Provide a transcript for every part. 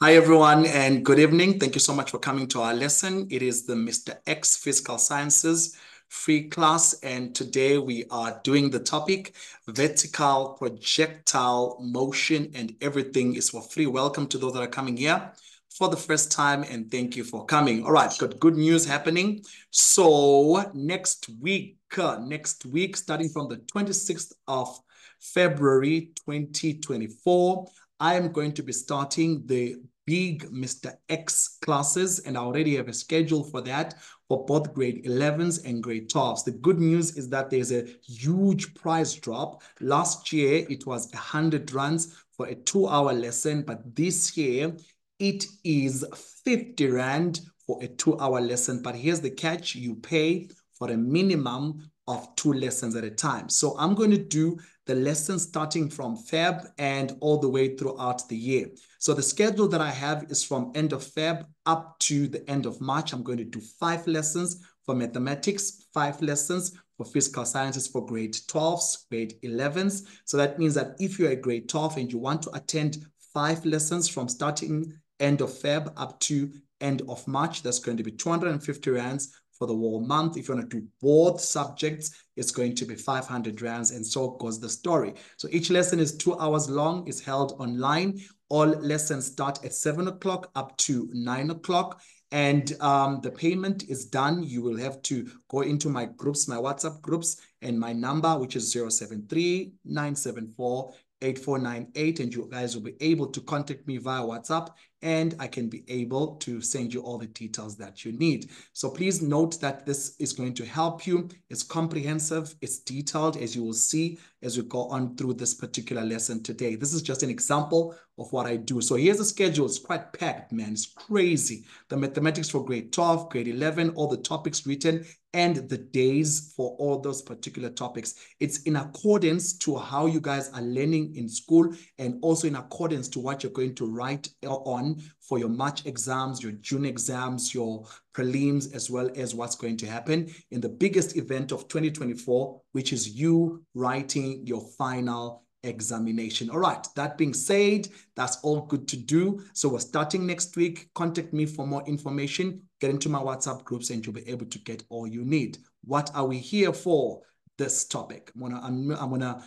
Hi, everyone, and good evening. Thank you so much for coming to our lesson. It is the Mr. X Physical Sciences free class, and today we are doing the topic vertical projectile motion, and everything is for free. Welcome to those that are coming here for the first time, and thank you for coming. All right, got good news happening. So next week, starting from the 26th of February 2024, I am going to be starting the big Mr. X classes, and I already have a schedule for that for both grade 11s and grade 12s. The good news is that there's a huge price drop. Last year, it was 100 rands for a 2-hour lesson, but this year, it is 50 rand for a 2-hour lesson. But here's the catch: you pay for a minimum of 2 lessons at a time. So I'm going to do the lessons starting from Feb and all the way throughout the year. So the schedule that I have is from end of Feb up to the end of March. I'm going to do 5 lessons for mathematics, 5 lessons for physical sciences for grade 12s, grade 11s. So that means that if you're a grade 12 and you want to attend 5 lessons from starting end of Feb up to end of March, that's going to be 250 rands for the whole month. If you want to do both subjects, it's going to be 500 rands, and so goes the story. So each lesson is 2 hours long. It's held online. All lessons start at 7 o'clock up to 9 o'clock. And the payment is done. You will have to go into my groups, my WhatsApp groups, and my number, which is 073 974 8498, and you guys will be able to contact me via WhatsApp, and I can be able to send you all the details that you need. So please note that this is going to help you. It's comprehensive, it's detailed, as you will see as we go on through this particular lesson today. This is just an example of what I do. So here's the schedule. It's quite packed, man. It's crazy. The mathematics for grade 12, grade 11, all the topics written, and the days for all those particular topics. It's in accordance to how you guys are learning in school, and also in accordance to what you're going to write on for your March exams, your June exams, your prelims, as well as what's going to happen in the biggest event of 2024, which is you writing your final examination. All right, that being said, that's all good to do. So we're starting next week. Contact me for more information. Get into my WhatsApp groups and you'll be able to get all you need. What are we here for? This topic. I'm gonna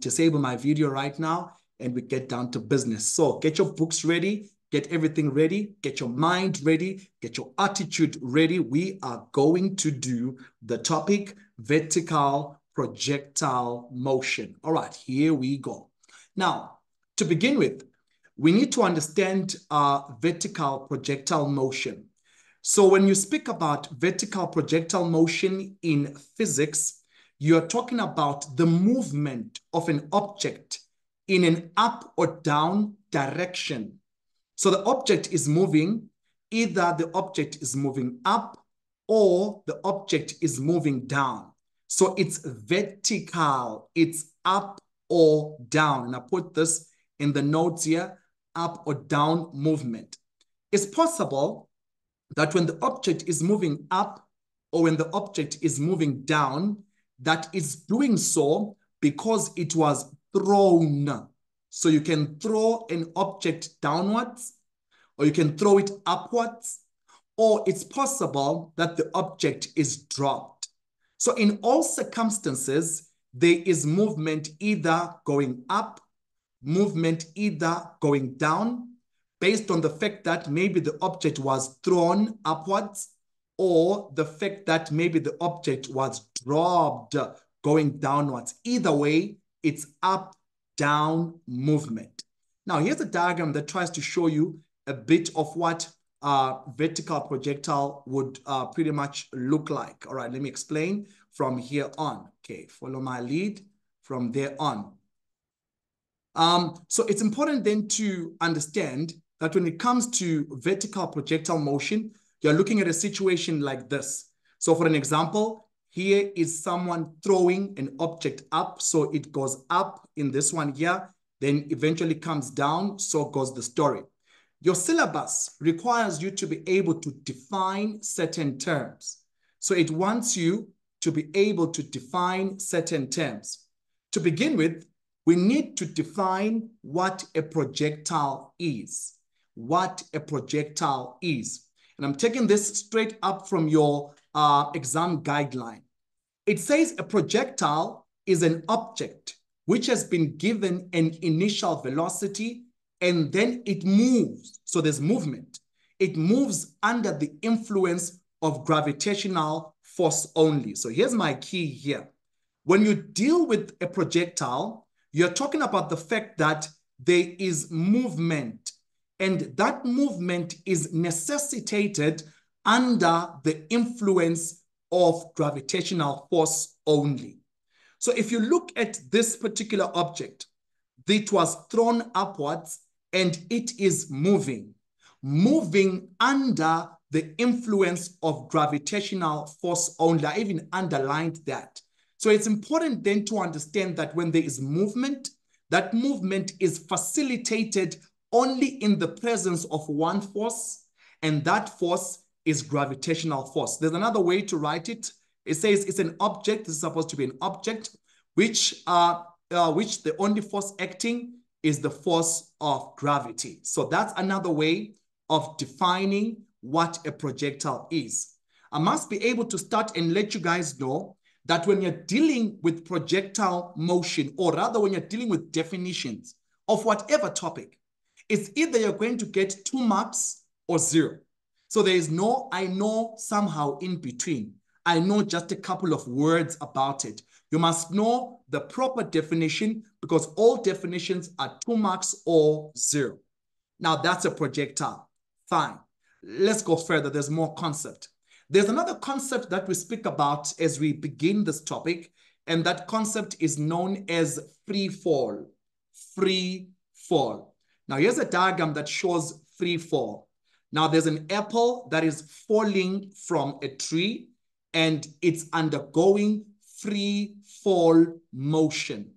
disable my video right now and we get down to business. So get your books ready, get everything ready, get your mind ready, get your attitude ready. We are going to do the topic vertical projectile motion. All right, here we go. Now, to begin with, we need to understand vertical projectile motion. So when you speak about vertical projectile motion in physics, you're talking about the movement of an object in an up or down direction. So the object is moving, either the object is moving up or the object is moving down. So it's vertical, it's up or down. And I put this in the notes here, up or down movement. It's possible that when the object is moving up or when the object is moving down, that it's doing so because it was thrown. So you can throw an object downwards, or you can throw it upwards, or it's possible that the object is dropped. So in all circumstances, there is movement either going up, movement either going down, based on the fact that maybe the object was thrown upwards, or the fact that maybe the object was dropped going downwards. Either way, it's up, down movement. Now, here's a diagram that tries to show you a bit of what vertical projectile would pretty much look like. All right, let me explain from here on. Okay, follow my lead from there on. So it's important then to understand that when it comes to vertical projectile motion, you're looking at a situation like this. So for an example, here is someone throwing an object up. So it goes up in this one here, then eventually comes down. So goes the story. Your syllabus requires you to be able to define certain terms. So it wants you to be able to define certain terms. To begin with, we need to define what a projectile is. what a projectile is. And I'm taking this straight up from your exam guideline. It says a projectile is an object which has been given an initial velocity and then it moves. So there's movement. It moves under the influence of gravitational force only. So here's my key here. When you deal with a projectile, you're talking about the fact that there is movement, and that movement is necessitated under the influence of gravitational force only. So if you look at this particular object, it was thrown upwards and it is moving under the influence of gravitational force only. I even underlined that. So it's important then to understand that when there is movement, that movement is facilitated only in the presence of one force, and that force is gravitational force. There's another way to write it. It says it's an object. This is supposed to be an object which the only force acting is the force of gravity. So that's another way of defining what a projectile is. I must be able to start and let you guys know that when you're dealing with projectile motion, or rather when you're dealing with definitions of whatever topic, it's either you're going to get 2 marks or 0. So there is no I know somehow in between. I know just a couple of words about it. You must know the proper definition because all definitions are 2 marks or 0. Now that's a projectile. Fine. Let's go further. There's more concept. There's another concept that we speak about as we begin this topic, and that concept is known as free fall. Free fall. Now here's a diagram that shows free fall. Now there's an apple that is falling from a tree and it's undergoing free fall motion.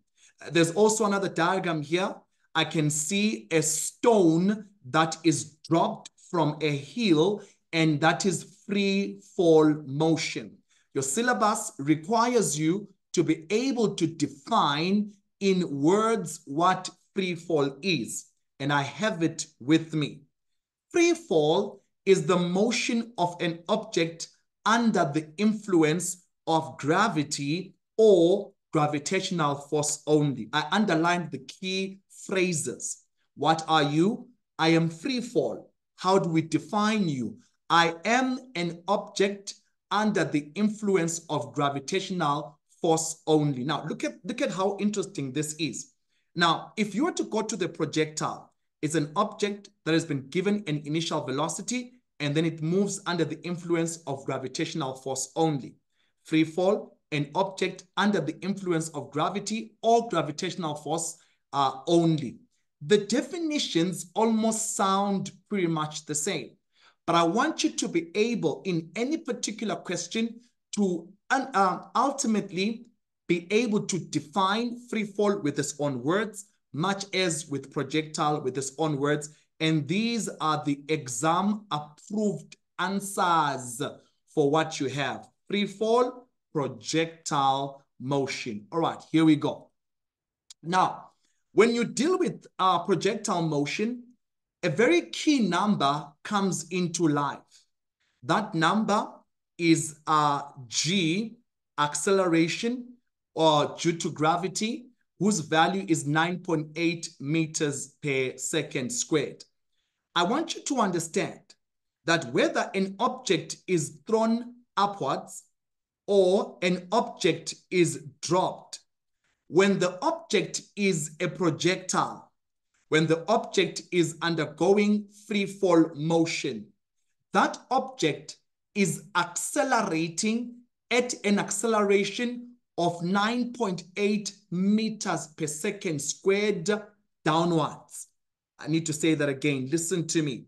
There's also another diagram here. I can see a stone that is dropped from a hill, and that is free fall motion. Your syllabus requires you to be able to define in words what free fall is, and I have it with me. Free fall is the motion of an object under the influence of gravity or gravitational force only. I underlined the key phrases. What are you? I am free fall. How do we define you? I am an object under the influence of gravitational force only. Now, look at how interesting this is. Now, if you were to go to the projectile, it's an object that has been given an initial velocity, and then it moves under the influence of gravitational force only. Free fall, an object under the influence of gravity or gravitational force only. The definitions almost sound pretty much the same, but I want you to be able in any particular question to ultimately be able to define free fall with its own words, much as with projectile with its own words. And these are the exam approved answers for what you have. Free fall, projectile motion. All right, here we go. Now, when you deal with projectile motion, a very key number comes into life. That number is g, acceleration, or due to gravity, whose value is 9.8 meters per second squared. I want you to understand that whether an object is thrown upwards or an object is dropped, when the object is a projectile, when the object is undergoing free fall motion, that object is accelerating at an acceleration of 9.8 meters per second squared downwards. I need to say that again. Listen to me.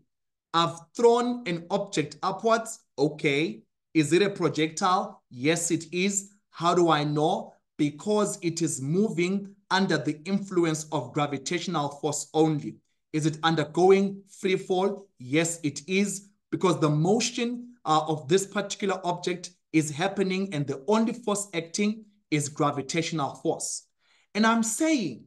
I've thrown an object upwards. Okay. Is it a projectile? Yes, it is. How do I know? Because it is moving under the influence of gravitational force only. Is it undergoing free fall? Yes, it is, because the motion of this particular object is happening and the only force acting is gravitational force. And I'm saying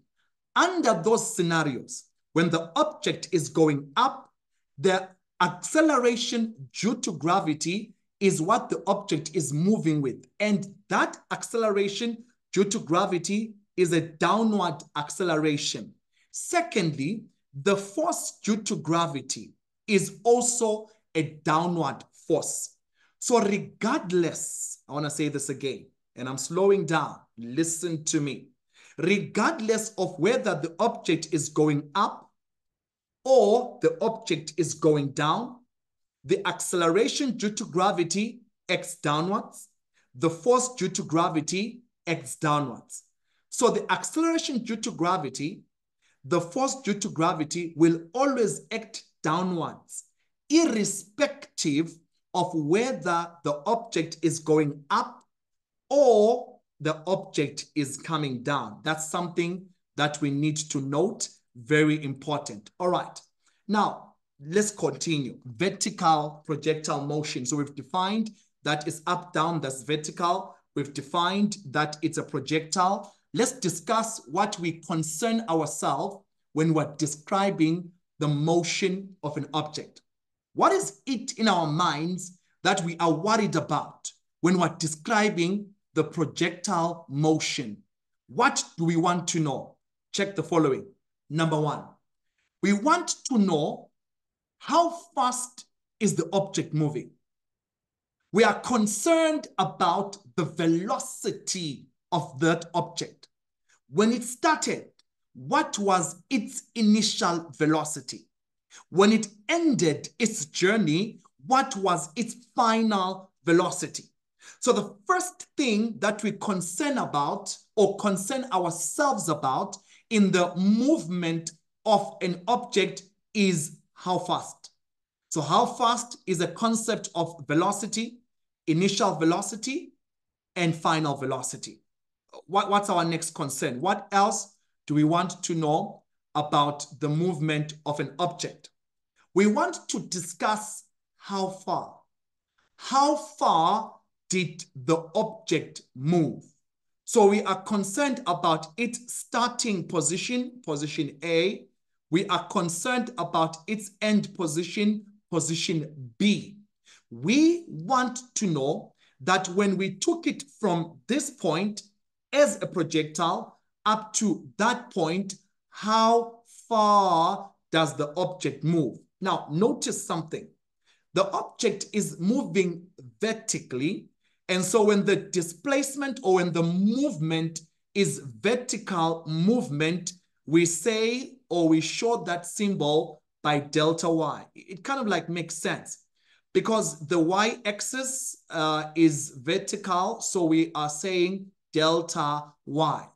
under those scenarios, when the object is going up The acceleration due to gravity is what the object is moving with. And that acceleration due to gravity is a downward acceleration. Secondly, the force due to gravity is also a downward force. So regardless, I want to say this again, and I'm slowing down, listen to me. Regardless of whether the object is going up or the object is going down, the acceleration due to gravity acts downwards, the force due to gravity acts downwards. So the acceleration due to gravity, the force due to gravity will always act downwards, irrespective of whether the object is going up or the object is coming down. That's something that we need to note, very important. All right, now let's continue. Vertical projectile motion. So we've defined that it's up, down, that's vertical. We've defined that it's a projectile. Let's discuss what we concern ourselves when we're describing the motion of an object. What is it in our minds that we are worried about when we're describing the projectile motion? What do we want to know? Check the following. Number one, we want to know how fast is the object moving. We are concerned about the velocity of that object. When it started, what was its initial velocity? When it ended its journey, what was its final velocity? So the first thing that we concern about or concern ourselves about in the movement of an object is how fast. So how fast is a concept of velocity, initial velocity, and final velocity. What's our next concern? What else do we want to know about the movement of an object? We want to discuss how far. How far did the object move? So we are concerned about its starting position, position A. We are concerned about its end position, position B. We want to know that when we took it from this point as a projectile up to that point, how far does the object move? Now, notice something. The object is moving vertically. And so when the displacement or when the movement is vertical movement, we say or we show that symbol by delta y. It kind of like makes sense because the y-axis is vertical. So we are saying delta y.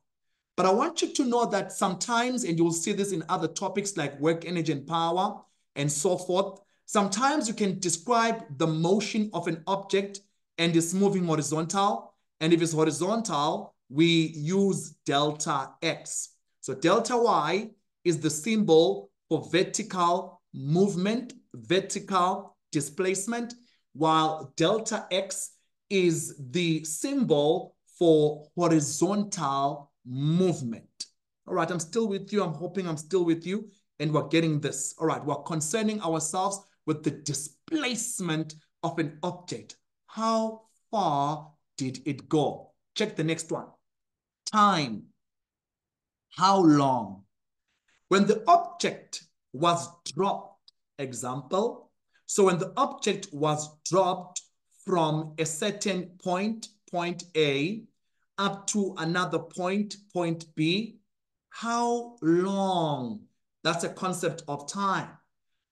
But I want you to know that sometimes, and you'll see this in other topics like work, energy, and power, and so forth, sometimes you can describe the motion of an object and it's moving horizontal. And if it's horizontal, we use delta x. So delta y is the symbol for vertical movement, vertical displacement, while delta x is the symbol for horizontal movement. All right, I'm still with you. I'm hoping I'm still with you. And we're getting this. All right, we're concerning ourselves with the displacement of an object. How far did it go? Check the next one. Time. How long? When the object was dropped, example, so when the object was dropped from a certain point, point A, up to another point, point B, how long? That's a concept of time.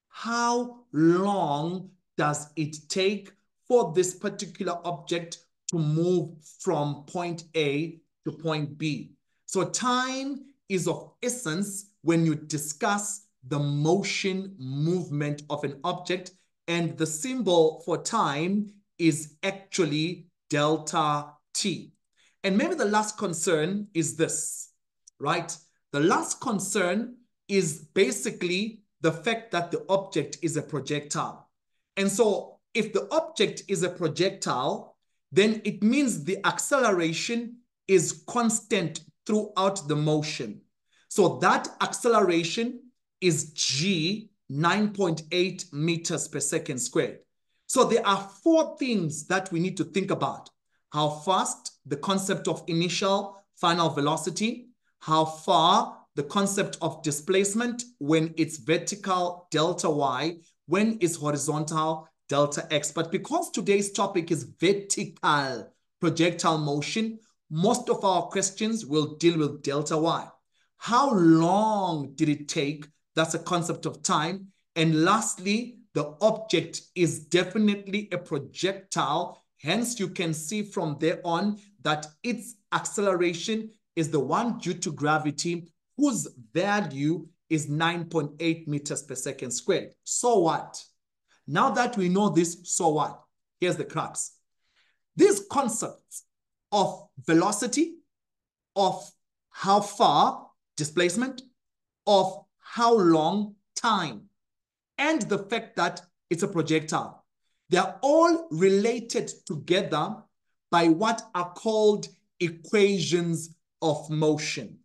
How long does it take for this particular object to move from point A to point B? So time is of essence when you discuss the motion movement of an object, and the symbol for time is actually delta T. And maybe the last concern is this, right? The last concern is basically the fact that the object is a projectile. And so if the object is a projectile, then it means the acceleration is constant throughout the motion. So that acceleration is g 9.8 meters per second squared. So there are four things that we need to think about. How fast, the concept of initial final velocity, how far, the concept of displacement when it's vertical delta y, when it's horizontal delta x. But because today's topic is vertical projectile motion, most of our questions will deal with delta y. How long did it take? That's a concept of time. And lastly, the object is definitely a projectile. Hence, you can see from there on that its acceleration is the one due to gravity, whose value is 9.8 meters per second squared. So what? Now that we know this, so what? Here's the crux. These concepts of velocity, of how far, displacement, of how long, time, and the fact that it's a projectile, they're all related together by what are called equations of motion.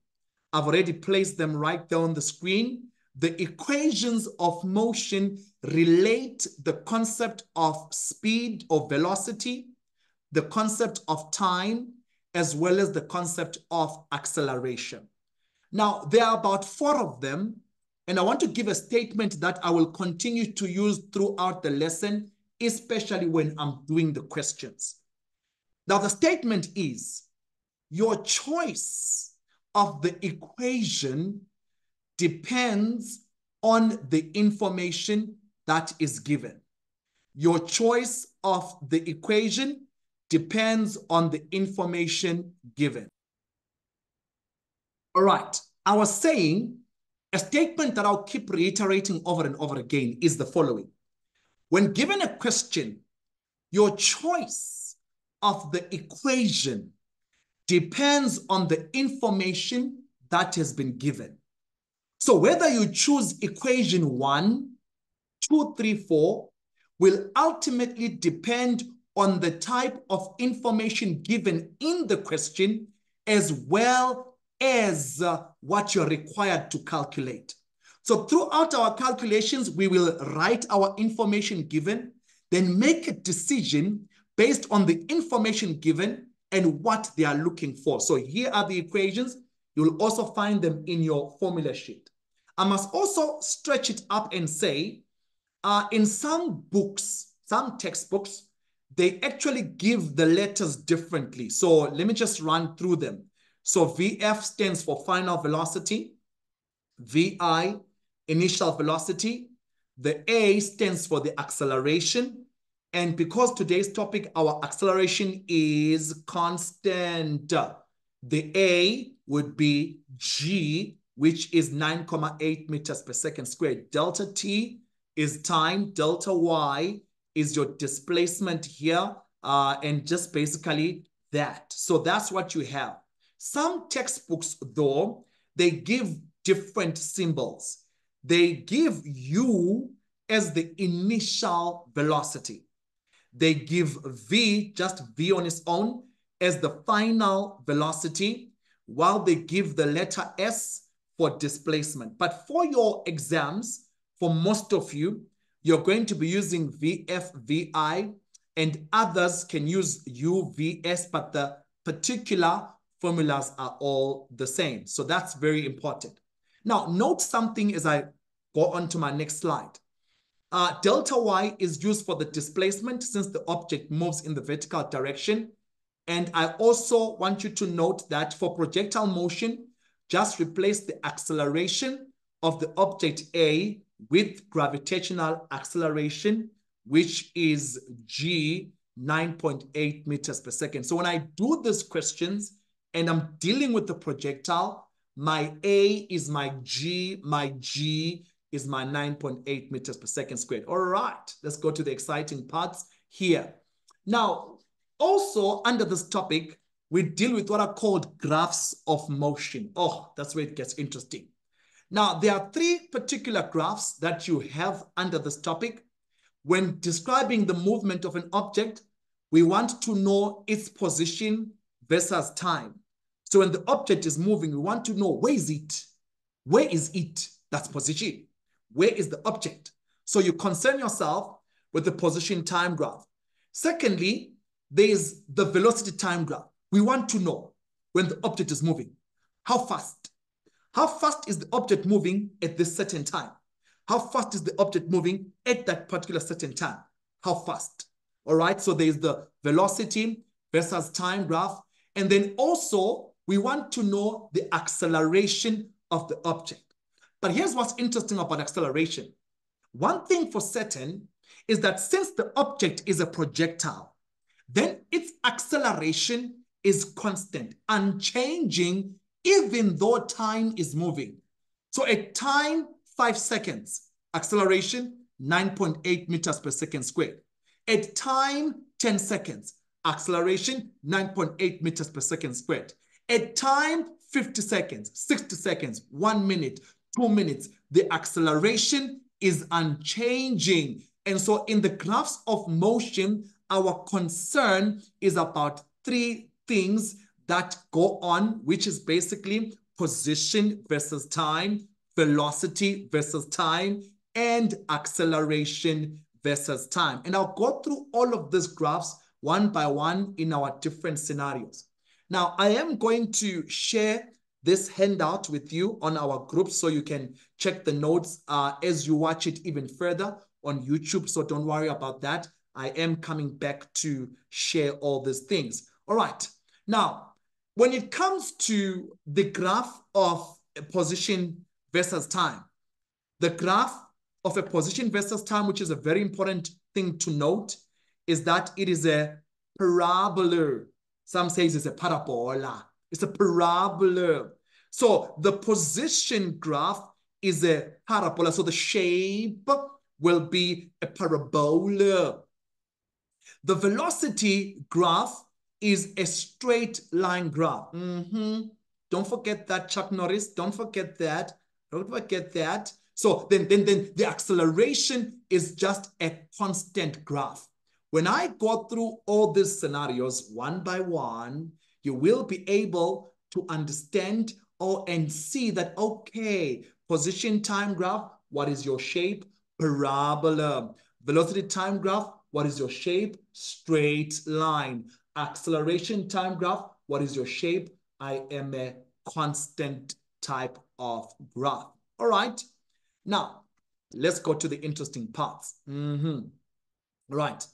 I've already placed them right there on the screen. The equations of motion relate the concept of speed or velocity, the concept of time, as well as the concept of acceleration. Now, there are about four of them, and I want to give a statement that I will continue to use throughout the lesson, especially when I'm doing the questions. Now, the statement is, your choice of the equation depends on the information that is given. Your choice of the equation depends on the information given. All right, I was saying a statement that I'll keep reiterating over and over again is the following. When given a question, your choice of the equation depends on the information that has been given. So whether you choose equation 1, 2, 3, 4 will ultimately depend on the type of information given in the question, as well as what you're required to calculate. So throughout our calculations, we will write our information given, then make a decision based on the information given and what they are looking for. So here are the equations. You will also find them in your formula sheet. I must also stretch it up and say, in some books, some textbooks, they actually give the letters differently. So let me just run through them. So VF stands for final velocity, VI, initial velocity, the A stands for the acceleration, and because today's topic, our acceleration is constant, the A would be G, which is 9.8 meters per second squared. Delta T is time, delta Y is your displacement here, and just basically that. So that's what you have. Some textbooks, though, they give different symbols. They give U as the initial velocity. They give V, just V on its own, as the final velocity, while they give the letter S for displacement. But for your exams, for most of you, you're going to be using VF, VI, and others can use U, VS, but the particular formulas are all the same. So that's very important. Now, note something as I go on to my next slide. Delta Y is used for the displacement since the object moves in the vertical direction. And I also want you to note that for projectile motion, just replace the acceleration of the object A with gravitational acceleration, which is G, 9.8 meters per second. So when I do these questions and I'm dealing with the projectile, my A is my G is my 9.8 meters per second squared. All right, let's go to the exciting parts here. Now, also under this topic, we deal with what are called graphs of motion. Oh, that's where it gets interesting. Now, there are three particular graphs that you have under this topic. When describing the movement of an object, we want to know its position versus time. So when the object is moving, we want to know where is it? Where is it? That's position. Where is the object? So you concern yourself with the position time graph. Secondly, there is the velocity time graph. We want to know when the object is moving. How fast? How fast is the object moving at this certain time? How fast is the object moving at that particular certain time? How fast? All right, so there's the velocity versus time graph. And then also, we want to know the acceleration of the object. But here's what's interesting about acceleration. One thing for certain is that since the object is a projectile, then its acceleration is constant, unchanging, even though time is moving. So at time 5 seconds, acceleration 9.8 meters per second squared. At time 10 seconds, acceleration 9.8 meters per second squared. At time 50 seconds, 60 seconds, 1 minute, 2 minutes, the acceleration is unchanging. And so in the graphs of motion, our concern is about 3 things that go on, which is basically position versus time, velocity versus time, and acceleration versus time. And I'll go through all of these graphs one by one in our different scenarios. Now, I am going to share this handout with you on our group so you can check the notes as you watch it even further on YouTube. So don't worry about that. I am coming back to share all these things. All right. Now, when it comes to the graph of a position versus time, the graph of a position versus time, which is a very important thing to note, is that it is a parabola. Some say it's a parabola. It's a parabola. So the position graph is a parabola. So the shape will be a parabola. The velocity graph is a straight line graph. Don't forget that, Chuck Norris. Don't forget that. Don't forget that. So then the acceleration is just a constant graph. When I go through all these scenarios one by one, you will be able to understand and see that, okay, position time graph, what is your shape? Parabola. Velocity time graph, what is your shape? Straight line. Acceleration time graph, what is your shape? I am a constant type of graph. All right. Now, let's go to the interesting parts. Right.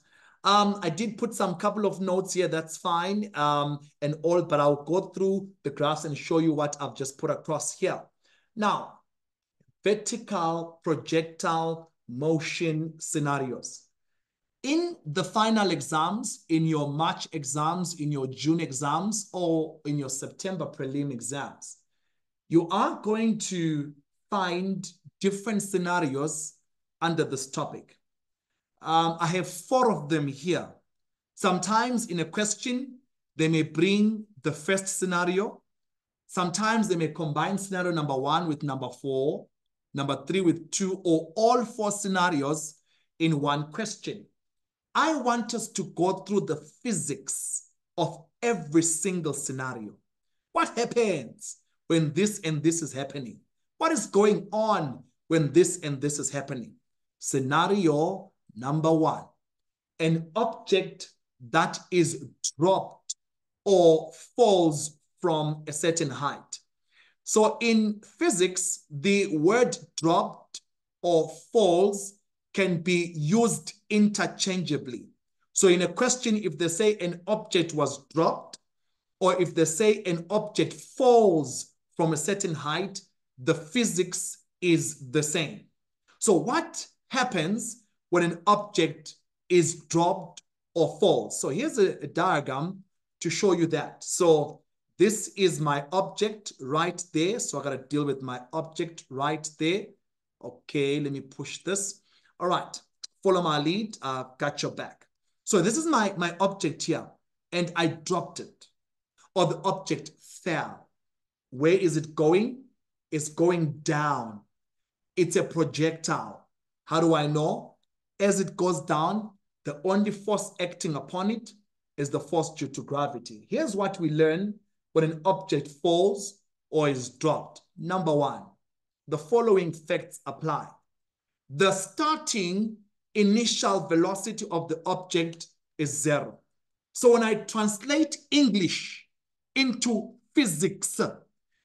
I did put some couple of notes here. That's fine. And all, but I'll go through the graphs and show you what I've just put across here. Now, vertical projectile motion scenarios. In the final exams, in your March exams, in your June exams, or in your September prelim exams, you are going to find different scenarios under this topic. I have 4 of them here. Sometimes in a question, they may bring the first scenario. Sometimes they may combine scenario number 1 with number 4, number 3 with 2, or all 4 scenarios in one question. I want us to go through the physics of every single scenario. What happens when this and this is happening? What is going on when this and this is happening? Scenario number 1, an object that is dropped or falls from a certain height. So in physics, the word dropped or falls can be used interchangeably. So in a question, if they say an object was dropped, or if they say an object falls from a certain height, the physics is the same. So what happens when an object is dropped or falls? So here's a diagram to show you that. So this is my object right there. So I got to deal with my object right there. Okay, let me push this. All right, follow my lead, got your back. So this is my object here, and I dropped it, or the object fell. Where is it going? It's going down. It's a projectile. How do I know? As it goes down, the only force acting upon it is the force due to gravity. Here's what we learn when an object falls or is dropped. Number 1, the following facts apply. the starting initial velocity of the object is 0. So when I translate English into physics,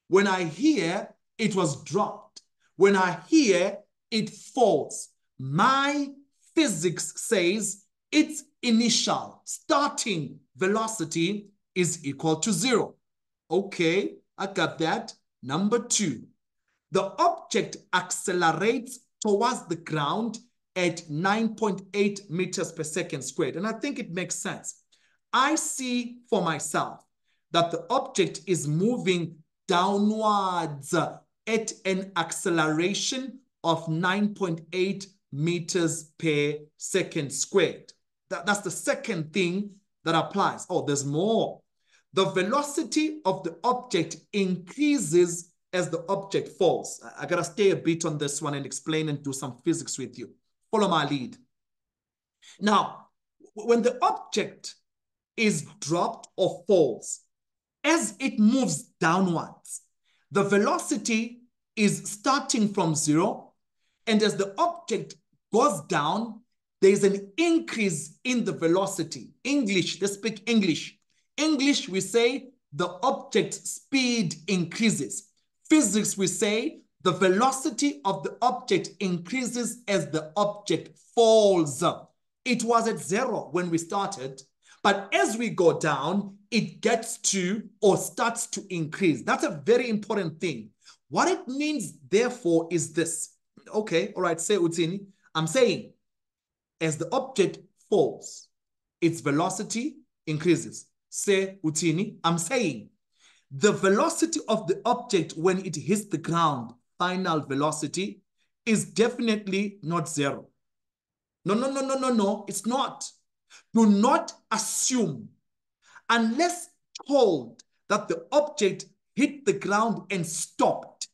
when I hear it was dropped, when I hear it falls, my physics says its initial starting velocity is equal to 0. Okay, I got that. Number 2, the object accelerates towards the ground at 9.8 meters per second squared. And I think it makes sense. I see for myself that the object is moving downwards at an acceleration of 9.8 meters per second squared. That's the second thing that applies. Oh, there's more. The velocity of the object increases as the object falls. I gotta stay a bit on this one and explain and do some physics with you. Follow my lead. Now, when the object is dropped or falls, as it moves downwards, the velocity is starting from 0, and as the object goes down, there's an increase in the velocity. English, let's speak English. English, we say the object's speed increases. Physics, we say the velocity of the object increases as the object falls. It was at 0 when we started, but as we go down, it gets to or starts to increase. That's a very important thing. What it means, therefore, is this. Okay, all right, say Utsini. I'm saying as the object falls, its velocity increases. Say Utsini. I'm saying the velocity of the object when it hits the ground, final velocity, is definitely not 0. No, it's not. Do not assume, unless told that the object hit the ground and stopped,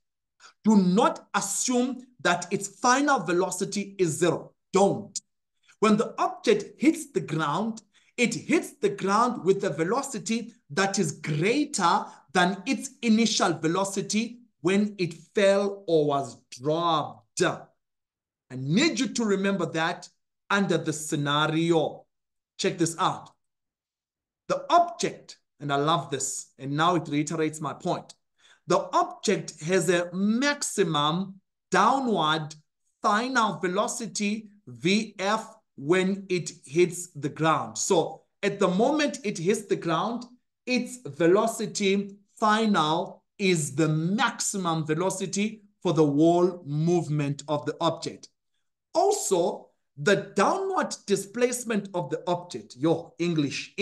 do not assume that its final velocity is 0. Don't. When the object hits the ground, it hits the ground with a velocity that is greater than its initial velocity when it fell or was dropped. I need you to remember that under the scenario. Check this out. The object, and I love this, and now it reiterates my point. The object has a maximum downward final velocity, VF, when it hits the ground. So at the moment it hits the ground, its velocity final is the maximum velocity for the whole movement of the object. Also, the downward displacement of the object, English.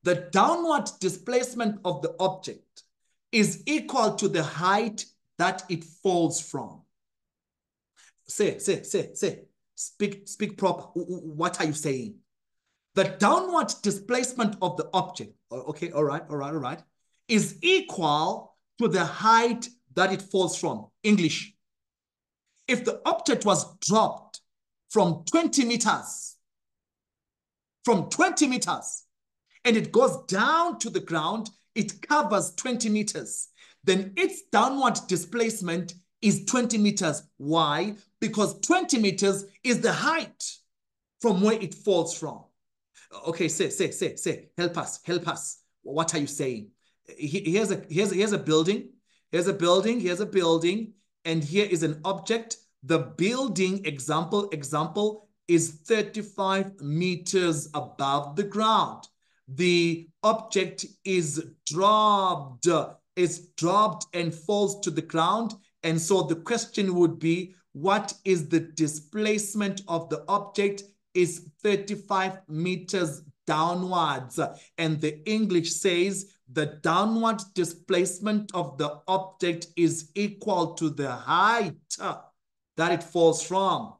The downward displacement of the object is equal to the height that it falls from. Say. Speak proper. What are you saying? The downward displacement of the object, okay, all right, is equal to the height that it falls from. English. If the object was dropped from 20 meters, and it goes down to the ground, it covers 20 meters, then its downward displacement is 20 meters. Why? Because 20 meters is the height from where it falls from. Okay, say. Help us. What are you saying? Here's a building. Here's a building. And here is an object. The building, example, is 35 meters above the ground. The object is dropped. It's dropped and falls to the ground. And so the question would be, what is the displacement of the object? Is 35 meters downwards. And the English says the downward displacement of the object is equal to the height that it falls from.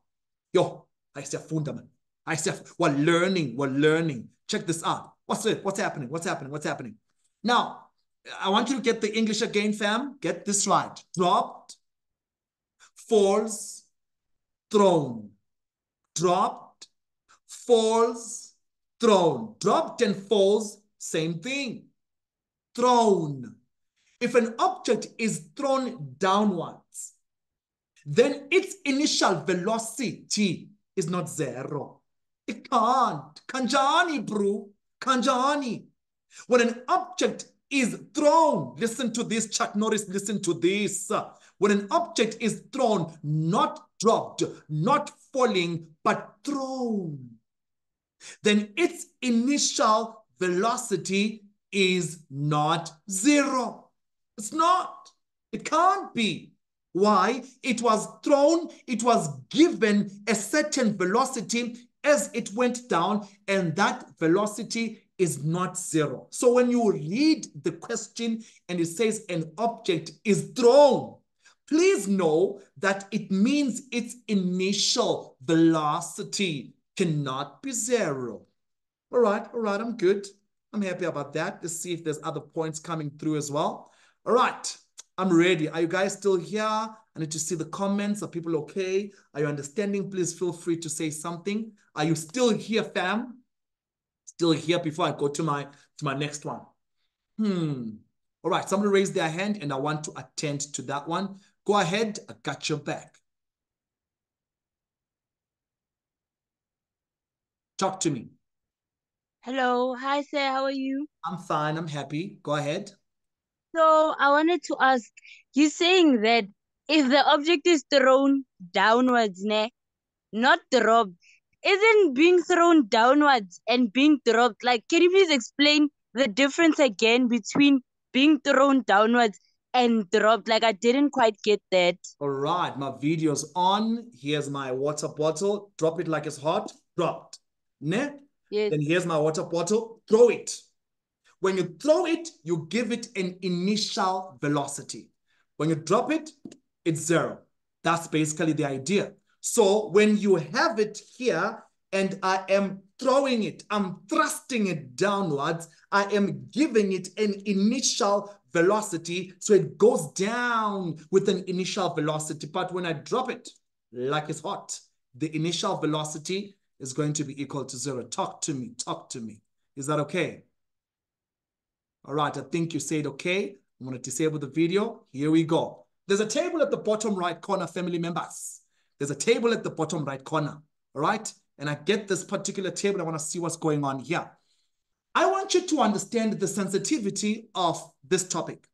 I say fundament. I say we're learning. Check this out. What's happening? Now, I want you to get the English again, fam. Get this right. Dropped, falls, thrown. Dropped, falls, thrown. Dropped and falls, same thing. Thrown. If an object is thrown downwards, then its initial velocity is not zero. It can't. Kanjani, bro. Kanjani. When an object is thrown, listen to this, Chuck Norris, listen to this. When an object is thrown, not dropped, not falling, but thrown, then its initial velocity is not zero. It's not. It can't be. Why? It was thrown, it was given a certain velocity as it went down, and that velocity is not zero. So when you read the question and it says an object is thrown, please know that it means its initial velocity cannot be zero. All right, I'm good. I'm happy about that. Let's see if there's other points coming through as well. All right, I'm ready. Are you guys still here? I need to see the comments. Are people okay? Are you understanding? Please feel free to say something. Are you still here, fam? Still here before I go to my next one. All right, somebody raised their hand and I want to attend to that one. Go ahead, I got your back. Talk to me. Hello. Hi, sir. How are you? I'm fine. I'm happy. Go ahead. So I wanted to ask, you saying that if the object is thrown downwards, not dropped, isn't being thrown downwards and being dropped, like, can you please explain the difference again between being thrown downwards and dropped? Like, I didn't quite get that. All right, my video's on. Here's my water bottle. Drop it like it's hot. Dropped. Ne? Yes. Then here's my water bottle. Throw it. When you throw it, you give it an initial velocity. When you drop it, it's zero. That's basically the idea. So when you have it here and I am throwing it, I'm thrusting it downwards, I am giving it an initial velocity, so it goes down with an initial velocity. But when I drop it like it's hot, the initial velocity is going to be equal to zero. Talk to me. Talk to me. Is that okay? All right, I think you said okay. I'm going to disable the video. Here we go. There's a table at the bottom right corner, family members. There's a table at the bottom right corner. All right. And I get this particular table. I want to see what's going on here. I want you to understand the sensitivity of this topic.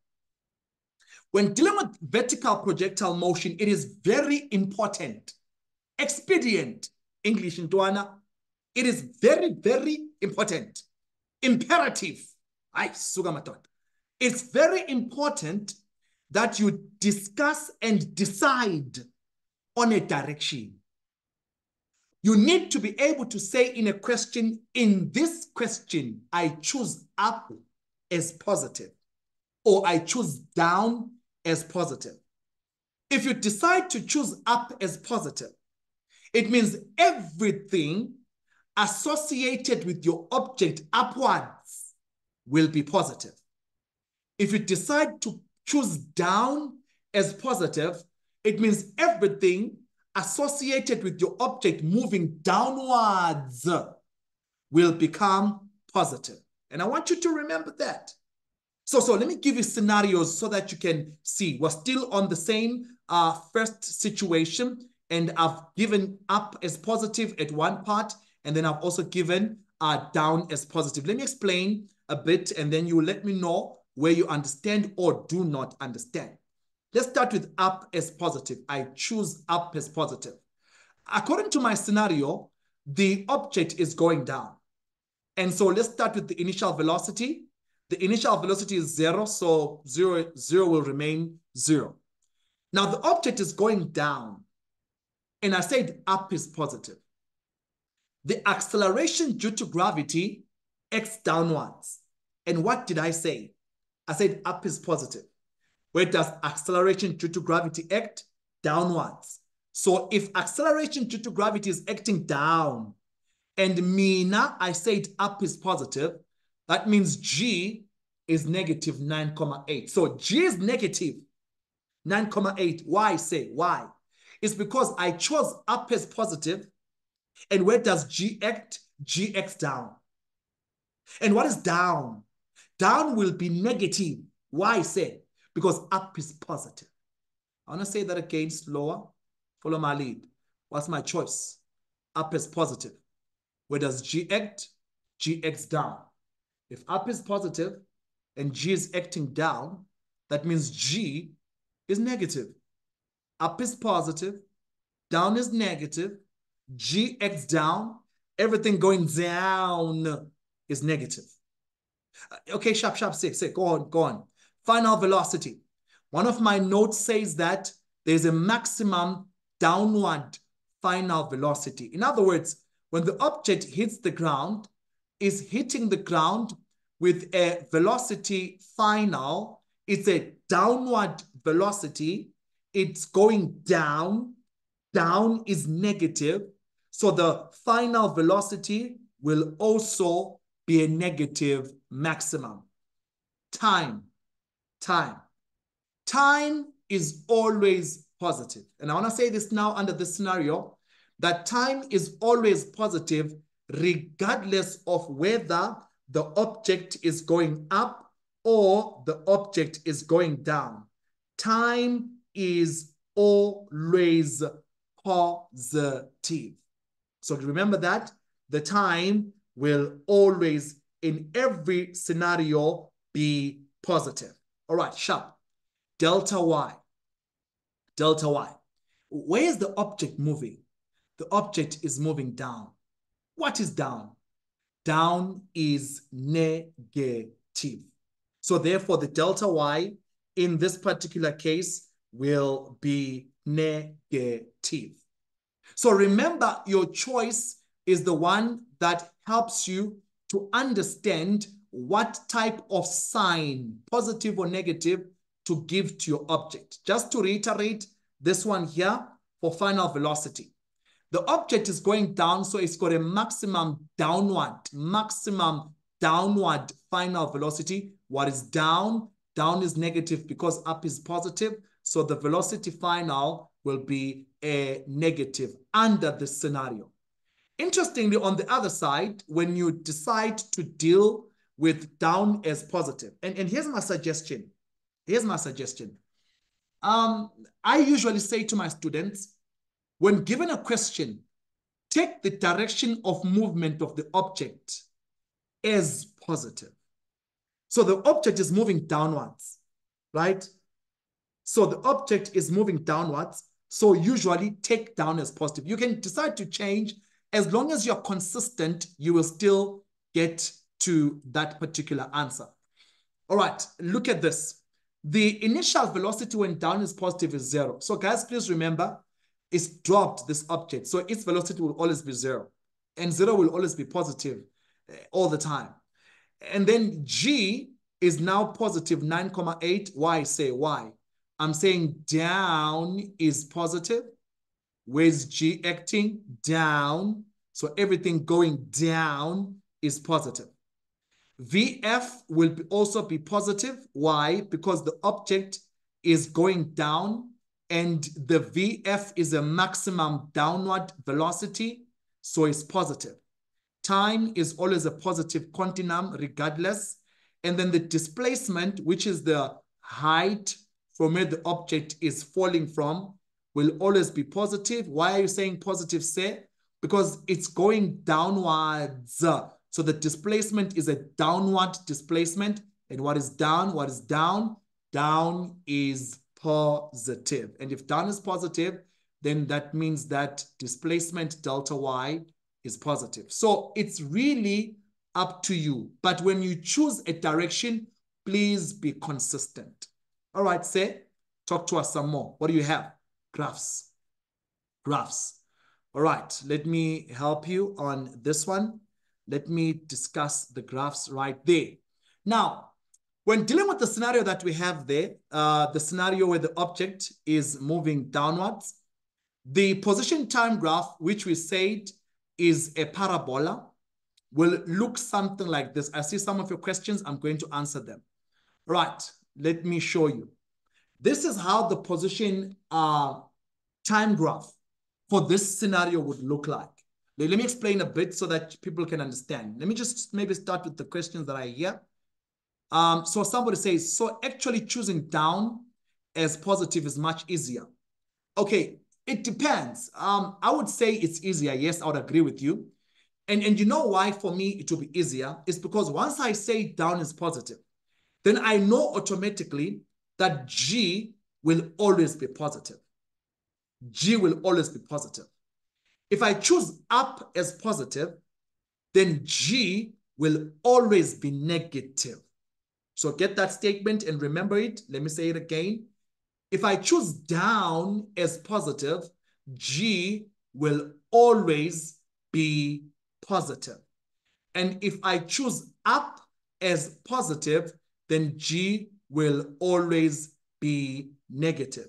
When dealing with vertical projectile motion, it is very important, expedient, English in Duana. It is very, very important, imperative. It's very important that you discuss and decide on a direction. You need to be able to say in a question, in this question, I choose up as positive, or I choose down as positive. If you decide to choose up as positive, it means everything associated with your object upwards will be positive. If you decide to choose down as positive, it means everything associated with your object moving downwards will become positive. And I want you to remember that. So let me give you scenarios so that you can see. We're still on the same first situation, and I've given up as positive at one part, and then I've also given down as positive. Let me explain a bit, and then you let me know where you understand or do not understand. Let's start with up as positive. I choose up as positive. According to my scenario, the object is going down. And so let's start with the initial velocity. The initial velocity is zero, so zero will remain zero. Now the object is going down, and I said up is positive. The acceleration due to gravity acts downwards. And what did I say? I said up is positive. Where does acceleration due to gravity act? Downwards. So if acceleration due to gravity is acting down, and mina, I said up is positive, that means G is negative 9,8. So G is negative 9,8. Why say? Why? It's because I chose up as positive, and where does G act? G acts down. And what is down? Down will be negative. Why say? Because up is positive. I want to say that again slower. Follow my lead. What's my choice? Up is positive. Where does G act? G acts down. If up is positive and G is acting down, that means G is negative. Up is positive, down is negative, G acts down, everything going down is negative. Okay, sharp, say, go on. Final velocity. One of my notes says that there's a maximum downward final velocity. In other words, when the object hits the ground, is hitting the ground with a velocity final. It's a downward velocity. It's going down. Down is negative. So the final velocity will also be a negative maximum. Time is always positive. And I want to say this now under this scenario, that time is always positive regardless of whether the object is going up or the object is going down. Time is always positive. So remember that the time will always, in every scenario, be positive. All right, sharp. Delta Y. Where is the object moving? The object is moving down. What is down? Down is negative. So therefore, the delta Y in this particular case will be negative. So remember, your choice is the one that helps you to understand what type of sign, positive or negative, to give to your object. Just to reiterate this one here for final velocity. The object is going down, so it's got a maximum downward final velocity. What is down? Down is negative because up is positive. So the velocity final will be a negative under this scenario. Interestingly, on the other side, when you decide to deal with down as positive, and here's my suggestion. I usually say to my students, when given a question, take the direction of movement of the object as positive. So the object is moving downwards, right? So the object is moving downwards. So usually take down as positive. You can decide to change. As long as you're consistent, you will still get to that particular answer. All right, look at this. The initial velocity when down is positive is 0. So guys, please remember, it's dropped this object. So its velocity will always be 0. And 0 will always be positive all the time. And then G is now positive 9,8. Why? Say why? I'm saying down is positive. Where's G acting? Down. So everything going down is positive. VF will also be positive. Why? Because the object is going down and the VF is a maximum downward velocity, so it's positive. Time is always a positive continuum regardless. And then the displacement, which is the height from where the object is falling from, will always be positive. Why are you saying positive, say? Because it's going downwards. So the displacement is a downward displacement. And what is down? What is down? Down is positive. And if down is positive, then that means that displacement delta Y is positive. So it's really up to you. But when you choose a direction, please be consistent. All right, say, talk to us some more. What do you have? Graphs. All right, let me help you on this one. Let me discuss the graphs right there. Now, when dealing with the scenario that we have there, the scenario where the object is moving downwards, the position time graph, which we said is a parabola, will look something like this. I see some of your questions. I'm going to answer them. Right, let me show you. This is how the position time graph for this scenario would look like. Let me explain a bit so that people can understand. Let me just maybe start with the questions that I hear. So somebody says, so actually choosing down as positive is much easier. Okay, It depends. I would say it's easier. Yes, I would agree with you. And you know why for me it will be easier? It's because once I say down is positive, then I know automatically that G will always be positive. G will always be positive. If I choose up as positive, then G will always be negative. So get that statement and remember it. Let me say it again. If I choose down as positive, G will always be positive. And if I choose up as positive, then G will always be negative,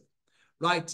right?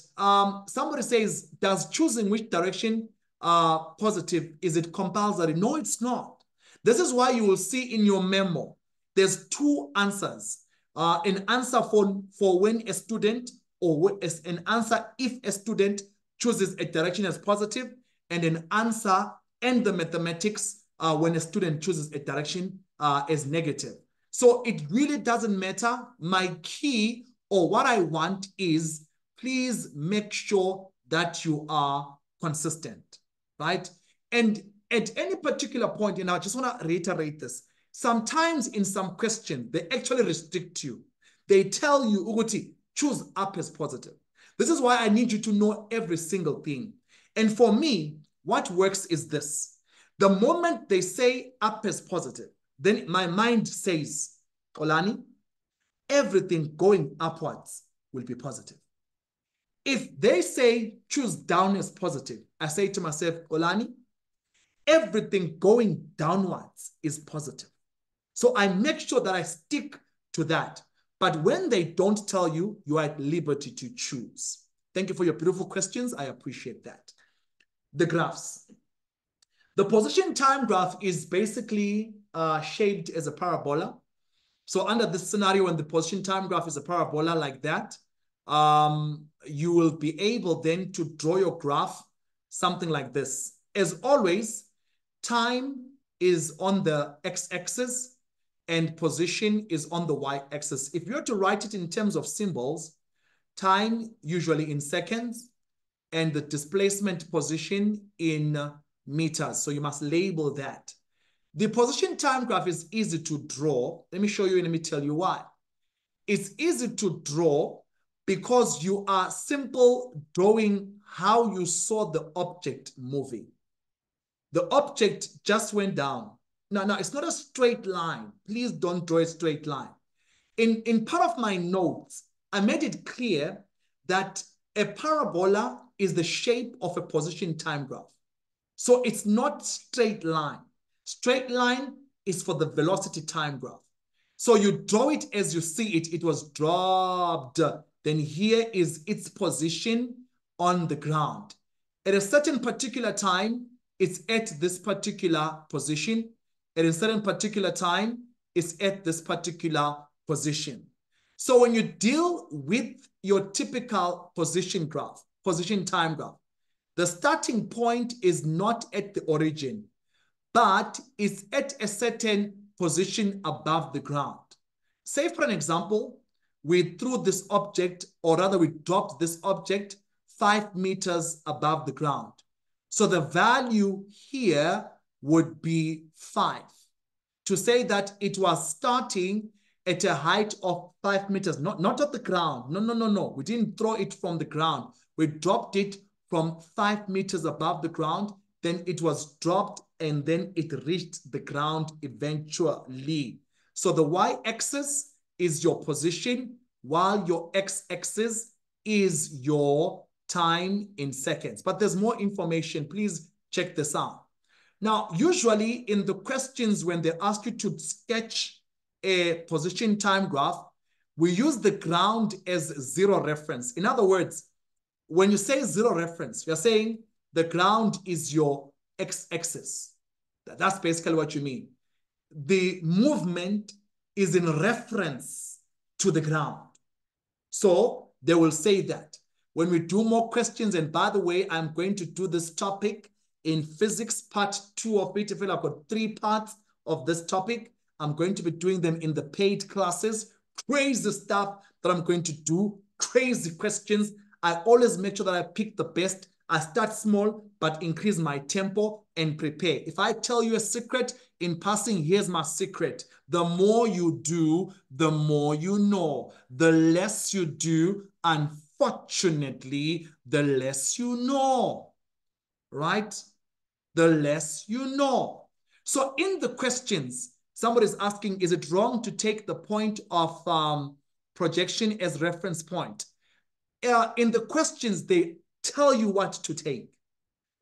Somebody says, does choosing which direction positive, is it compulsory? No, it's not. This is why you will see in your memo, there's two answers. An answer for when a student, or an answer if a student chooses a direction as positive, and an answer and the mathematics when a student chooses a direction as negative. So it really doesn't matter. My key, or what I want, is please make sure that you are consistent, right? And at any particular point, and I just want to reiterate this, sometimes in some questions, they actually restrict you. They tell you, Uguti, choose up as positive. This is why I need you to know every single thing. And for me, what works is this. The moment they say up as positive, then my mind says, Olani, everything going upwards will be positive. If they say choose down as positive, I say to myself, Olani, everything going downwards is positive. So I make sure that I stick to that. But when they don't tell you, you are at liberty to choose. Thank you for your beautiful questions. I appreciate that. The graphs. The position time graph is basically shaped as a parabola. So under this scenario, when the position time graph is a parabola like that, you will be able then to draw your graph something like this. As always, time is on the x-axis and position is on the y-axis. If you were to write it in terms of symbols, time usually in seconds and the displacement position in meters. So you must label that. The position time graph is easy to draw. Let me show you and let me tell you why. It's easy to draw because you are simple drawing how you saw the object moving. The object just went down. Now, it's not a straight line. Please don't draw a straight line. In part of my notes, I made it clear that a parabola is the shape of a position time graph. So it's not straight line. Straight line is for the velocity time graph. So you draw it as you see it. It was dropped. Then here is its position on the ground. At a certain particular time, it's at this particular position. At a certain particular time, it's at this particular position. So when you deal with your typical position graph, position time graph, the starting point is not at the origin, but it's at a certain position above the ground. Say, for an example, we threw this object, or rather we dropped this object 5 meters above the ground. So the value here would be 5. To say that it was starting at a height of 5 meters, not at the ground. No. We didn't throw it from the ground. We dropped it from 5 meters above the ground. Then it was dropped and then it reached the ground eventually. So the y-axis is your position, while your x-axis is your time in seconds. But there's more information. Please check this out. Now, usually in the questions, when they ask you to sketch a position time graph, we use the ground as zero reference. In other words, when you say zero reference, you're saying the ground is your x-axis. That's basically what you mean. The movement is in reference to the ground. So they will say that. When we do more questions, and by the way, I'm going to do this topic in physics, part 2 of it. I feel I've got 3 parts of this topic. I'm going to be doing them in the paid classes. Crazy stuff that I'm going to do. Crazy questions. I always make sure that I pick the best. I start small, but increase my tempo and prepare. If I tell you a secret in passing, here's my secret. The more you do, the more you know. The less you do, unfortunately, the less you know, right? The less you know. So in the questions, somebody's asking, is it wrong to take the point of projection as reference point? In the questions, they tell you what to take.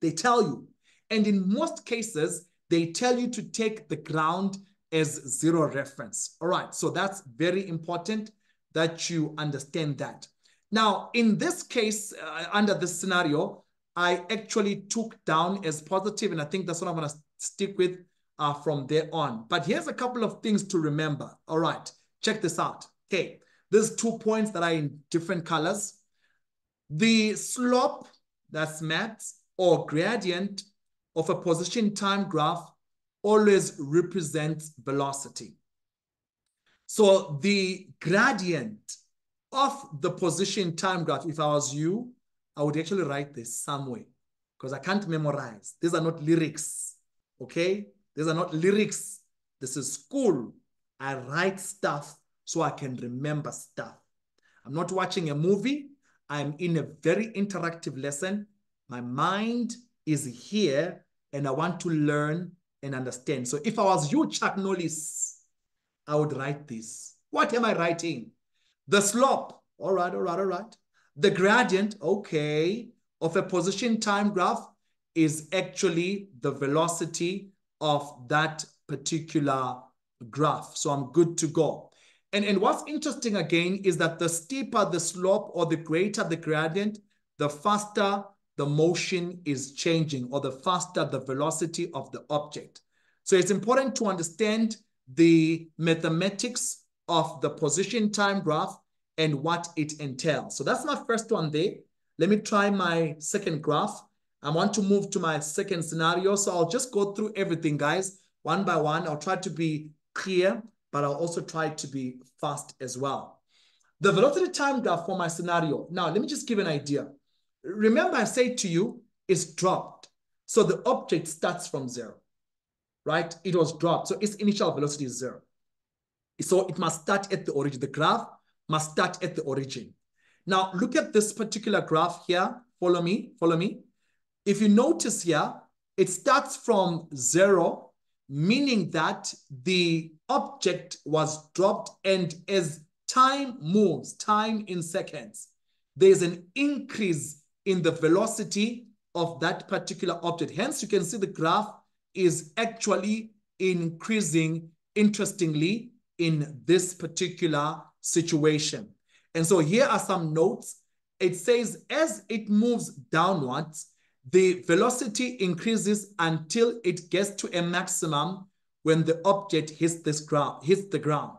They tell you. And in most cases, they tell you to take the ground as zero reference. All right, so that's very important that you understand that. Now, in this case, under this scenario, I actually took down as positive, and I think that's what I'm going to stick with from there on. But here's a couple of things to remember. All right, check this out. Okay, there's 2 points that are in different colors. The slope, that's maths, or gradient of a position time graph always represents velocity. So the gradient of the position time graph, if I was you, I would actually write this somewhere because I can't memorize. These are not lyrics, okay? These are not lyrics. This is school. I write stuff so I can remember stuff. I'm not watching a movie. I'm in a very interactive lesson. My mind is here and I want to learn and understand. So if I was you, Chuck Norris, I would write this. What am I writing? The slope. All right, all right, all right. The gradient, okay, of a position time graph is actually the velocity of that particular graph. So I'm good to go. And what's interesting again is that the steeper the slope or the greater the gradient, the faster the motion is changing or the faster the velocity of the object. So it's important to understand the mathematics of the position time graph and what it entails. So that's my first one there. Let me try my second graph. I want to move to my second scenario. So I'll just go through everything, guys, one by one. I'll try to be clear, but I'll also try to be fast as well. The velocity time graph for my scenario. Now, let me just give an idea. Remember, I said to you, it's dropped. So the object starts from zero, right? It was dropped. So its initial velocity is zero. So it must start at the origin. The graph must start at the origin. Now, look at this particular graph here. Follow me, follow me. If you notice here, it starts from zero, meaning that the object was dropped, and as time moves, time in seconds, there's an increase in the velocity of that particular object. Hence, you can see the graph is actually increasing, interestingly, in this particular situation. And so here are some notes. It says as it moves downwards, the velocity increases until it gets to a maximum when the object hits the ground.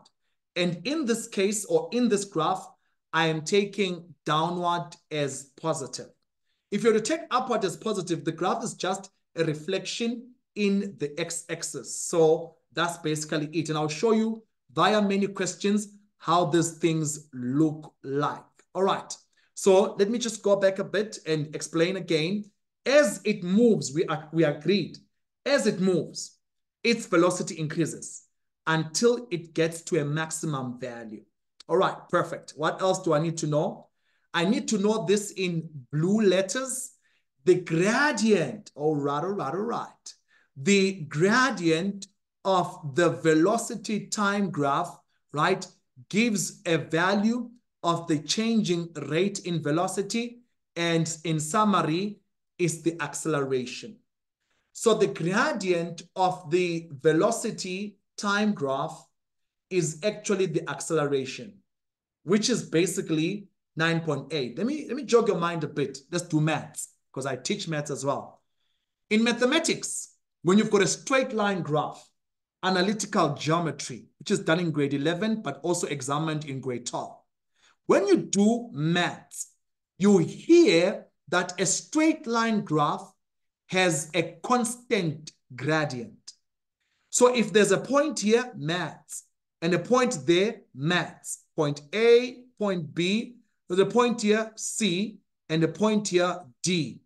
And in this case, or in this graph, I am taking downward as positive. If you were to take upward as positive, the graph is just a reflection in the x-axis. So that's basically it. And I'll show you via many questions how these things look like. All right. So let me just go back a bit and explain again. As it moves, we agreed, as it moves, its velocity increases until it gets to a maximum value. All right, perfect. What else do I need to know? I need to know this in blue letters. The gradient, all right, all right, all right. The gradient of the velocity time graph, right, gives a value of the changing rate in velocity, and in summary, is the acceleration. So the gradient of the velocity time graph is actually the acceleration, which is basically 9.8. Let me jog your mind a bit. Let's do maths, because I teach maths as well. In mathematics, when you've got a straight line graph, analytical geometry, which is done in grade 11, but also examined in grade 12. When you do maths, you hear that a straight line graph has a constant gradient. So if there's a point here, maths, and a point there, maths, point A, point B, there's a point here, C, and a point here, D.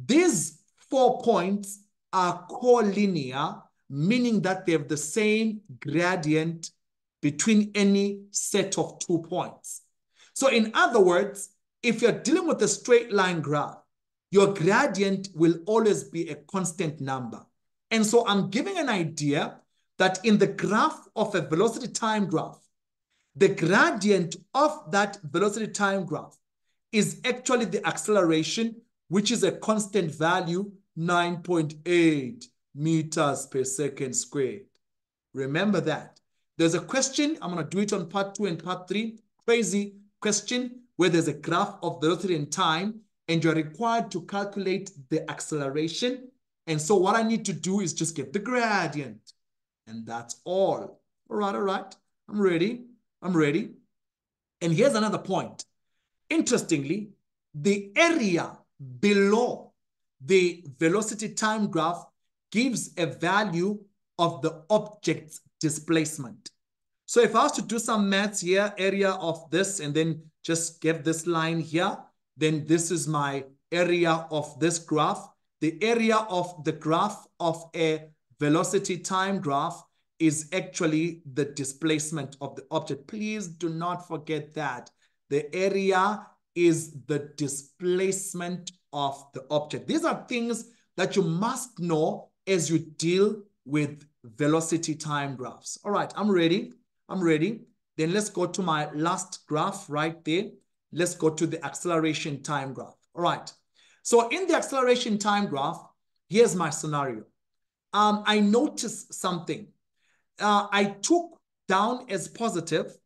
These 4 points are collinear, meaning that they have the same gradient between any set of 2 points. So in other words, if you're dealing with a straight line graph, your gradient will always be a constant number. And so I'm giving an idea that in the graph of a velocity time graph, the gradient of that velocity time graph is actually the acceleration, which is a constant value, 9.8 meters per second squared. Remember that. There's a question, I'm going to do it on part 2 and part 3, crazy question, where there's a graph of velocity and time, and you're required to calculate the acceleration. And so what I need to do is just get the gradient. And that's all. All right. I'm ready. And here's another point. Interestingly, the area below the velocity time graph gives a value of the object's displacement. So if I was to do some maths here, area of this, and then just give this line here, then this is my area of this graph. The area of the graph of a velocity time graph is actually the displacement of the object. Please do not forget that. The area is the displacement of the object. These are things that you must know as you deal with velocity time graphs. All right, I'm ready. Then let's go to my last graph right there. Let's go to the acceleration time graph. All right. So in the acceleration time graph, here's my scenario. I noticed something. I took down as positive,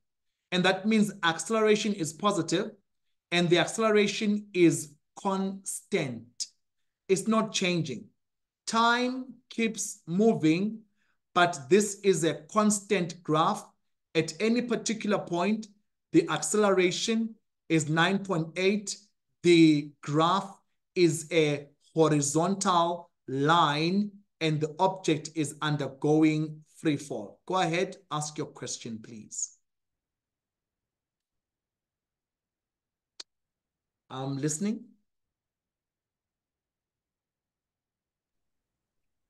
and that means acceleration is positive, and the acceleration is constant. It's not changing. Time keeps moving, but this is a constant graph. At any particular point, the acceleration is 9.8. The graph is a horizontal line, and the object is undergoing free fall. Go ahead, ask your question, please. I'm listening.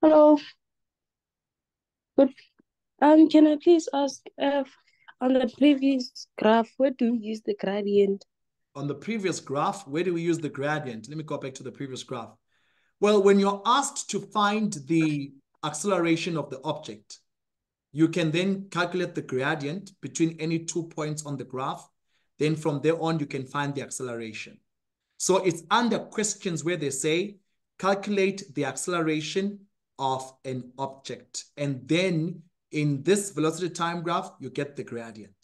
Hello. Good. Can I please ask on the previous graph, where do we use the gradient? On the previous graph, where do we use the gradient? Let me go back to the previous graph. Well, when you're asked to find the acceleration of the object, you can then calculate the gradient between any 2 points on the graph. Then from there on, you can find the acceleration. So it's under questions where they say, calculate the acceleration of an object. And then in this velocity time graph, you get the gradient.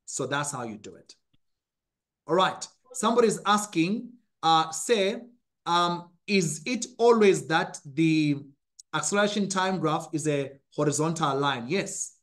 So that's how you do it. All right. Somebody's asking, is it always that the acceleration time graph is a horizontal line? Yes,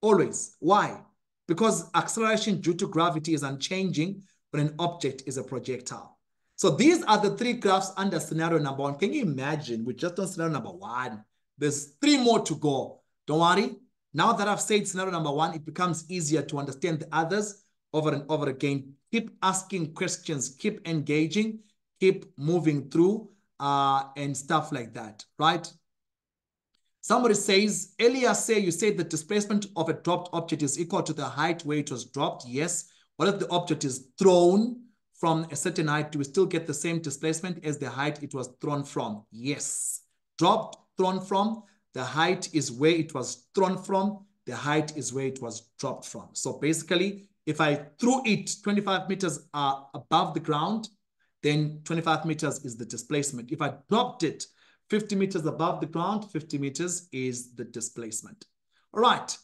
always. Why? Because acceleration due to gravity is unchanging when an object is a projectile. So these are the 3 graphs under scenario number 1. Can you imagine? We're just on scenario number 1. There's 3 more to go. Don't worry. Now that I've said scenario number 1, it becomes easier to understand the others over and over again. Keep asking questions, keep engaging, keep moving through and stuff like that, right? Somebody says, earlier you said the displacement of a dropped object is equal to the height where it was dropped. Yes. What if the object is thrown from a certain height? Do we still get the same displacement as the height it was thrown from? Yes. Dropped, thrown from, the height is where it was thrown from, the height is where it was dropped from. So basically, if I threw it 25 meters above the ground, then 25 meters is the displacement. If I dropped it 50 meters above the ground, 50 meters is the displacement. All right,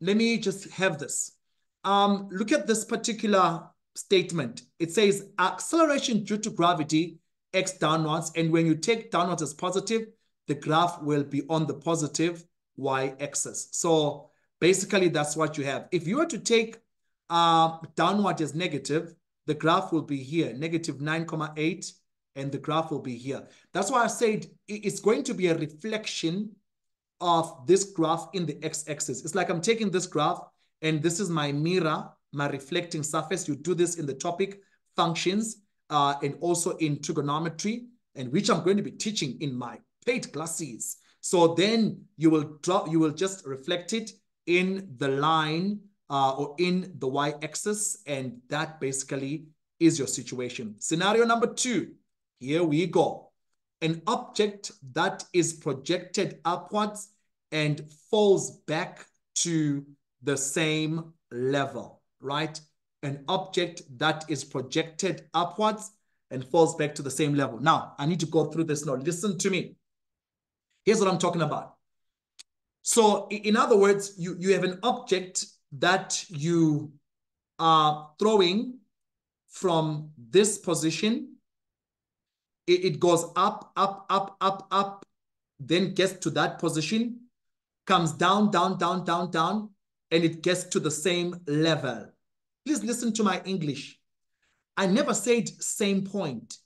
let me just have this. Look at this particular statement. It says acceleration due to gravity, x downwards, and when you take downwards as positive, the graph will be on the positive y-axis. So basically, that's what you have. If you were to take downward as negative, the graph will be here, negative 9.8, and the graph will be here. That's why I said it's going to be a reflection of this graph in the x-axis. It's like I'm taking this graph, and this is my mirror, my reflecting surface. You do this in the topic functions. and also in trigonometry, and which I'm going to be teaching in my paid classes. So then you will just reflect it in the line or in the y-axis, and that basically is your situation. Scenario number 2, here we go. An object that is projected upwards and falls back to the same level, right? An object that is projected upwards and falls back to the same level. Now, I need to go through this now. Listen to me. Here's what I'm talking about. So, in other words, you have an object that you are throwing from this position. It goes up, up, up, up, up, then gets to that position, comes down, down, down, down, down, and it gets to the same level. Please listen to my English. I never said same point.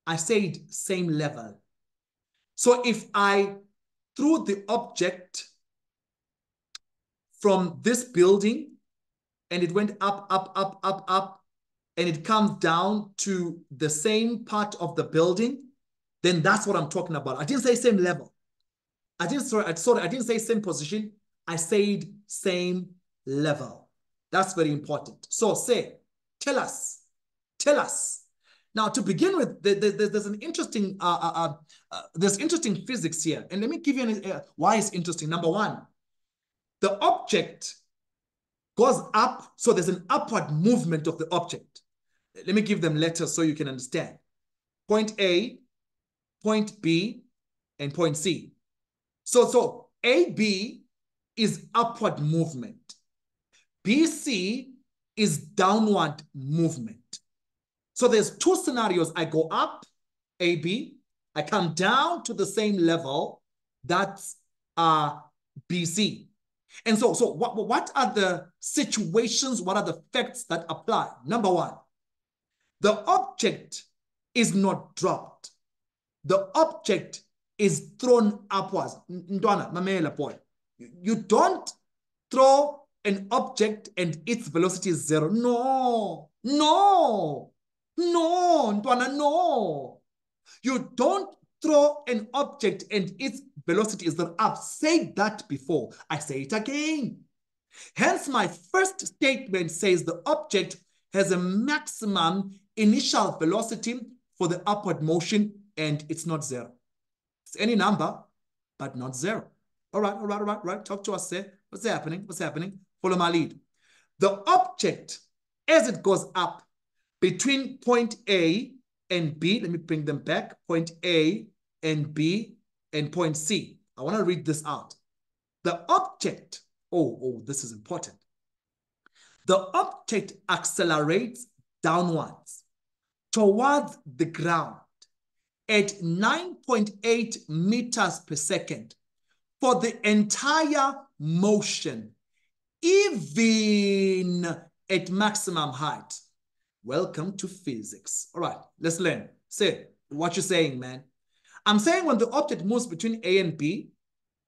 I said same level. So if I threw the object from this building and it went up, up, up, up, up, and it comes down to the same part of the building, then that's what I'm talking about. I didn't say same level. I didn't say same position. I said same level. That's very important. So tell us. Now, to begin with, there's an interesting, there's interesting physics here. And let me give you why it's interesting. Number 1, the object goes up, so there's an upward movement of the object. Let me give them letters so you can understand. Point A, point B, and point C. So AB is upward movement. BC is downward movement. So there's 2 scenarios. I go up, AB. I come down to the same level. That's BC. And so what are the situations? What are the facts that apply? Number 1, the object is not dropped. The object is thrown upwards. Ntwana, mamela boy. You don't throw an object and its velocity is 0. No, Ntwana, no. You don't throw an object and its velocity is 0. I've said that before. I say it again. Hence, my first statement says the object has a maximum initial velocity for the upward motion, and it's not 0. It's any number, but not 0. All right. Talk to us, say, what's happening? Follow my lead. The object, as it goes up between point A and B, let me bring them back, point A and B and point C. I want to read this out. The object, this is important. The object accelerates downwards towards the ground at 9.8 meters per second for the entire motion, even at maximum height. Welcome to physics. All right, let's learn. Say what you're saying, man. I'm saying when the object moves between A and B,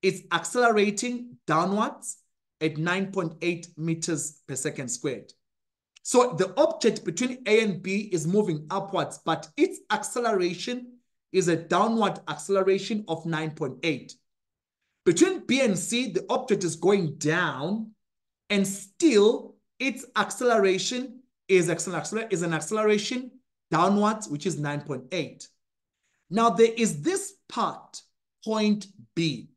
it's accelerating downwards at 9.8 meters per second squared. So the object between A and B is moving upwards, but its acceleration is a downward acceleration of 9.8. Between B and C, the object is going down, and still its acceleration is an acceleration downwards, which is 9.8. Now, there is this part, point B.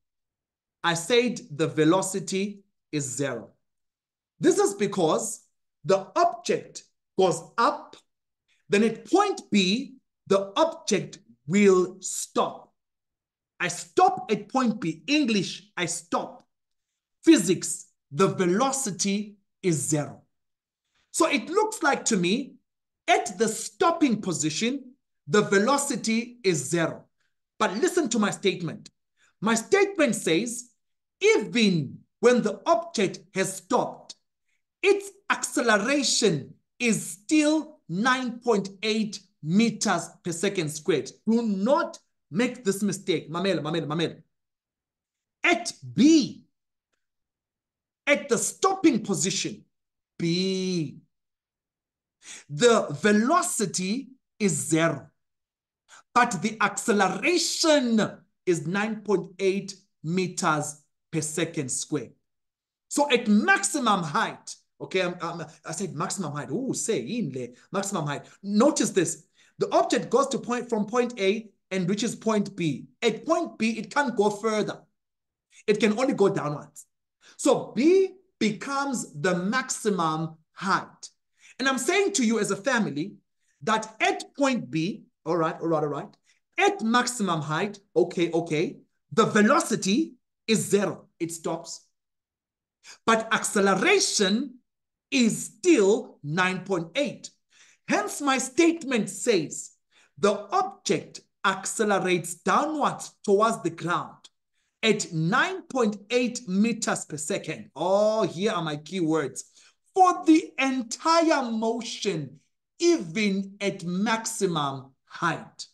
I said the velocity is 0. This is because the object goes up, then at point B, the object will stop. I stop at point B. English, I stop. Physics, the velocity is 0. So it looks like to me, at the stopping position, the velocity is 0. But listen to my statement. My statement says, even when the object has stopped, its acceleration is still 9.8 meters per second squared. Do not make this mistake. Mamela. At B, at the stopping position, B, the velocity is 0. But the acceleration is 9.8 meters per second square. So at maximum height, okay, I said maximum height. Oh, say in maximum height. Notice this. The object goes to from point A and reaches point B. At point B, it can't go further. It can only go downwards. So B becomes the maximum height. And I'm saying to you as a family that at point B, all right, at maximum height, okay, the velocity is 0. It stops. But acceleration is still 9.8. Hence, my statement says the object accelerates downwards towards the ground at 9.8 meters per second. Oh, here are my key words. For the entire motion, even at maximum height.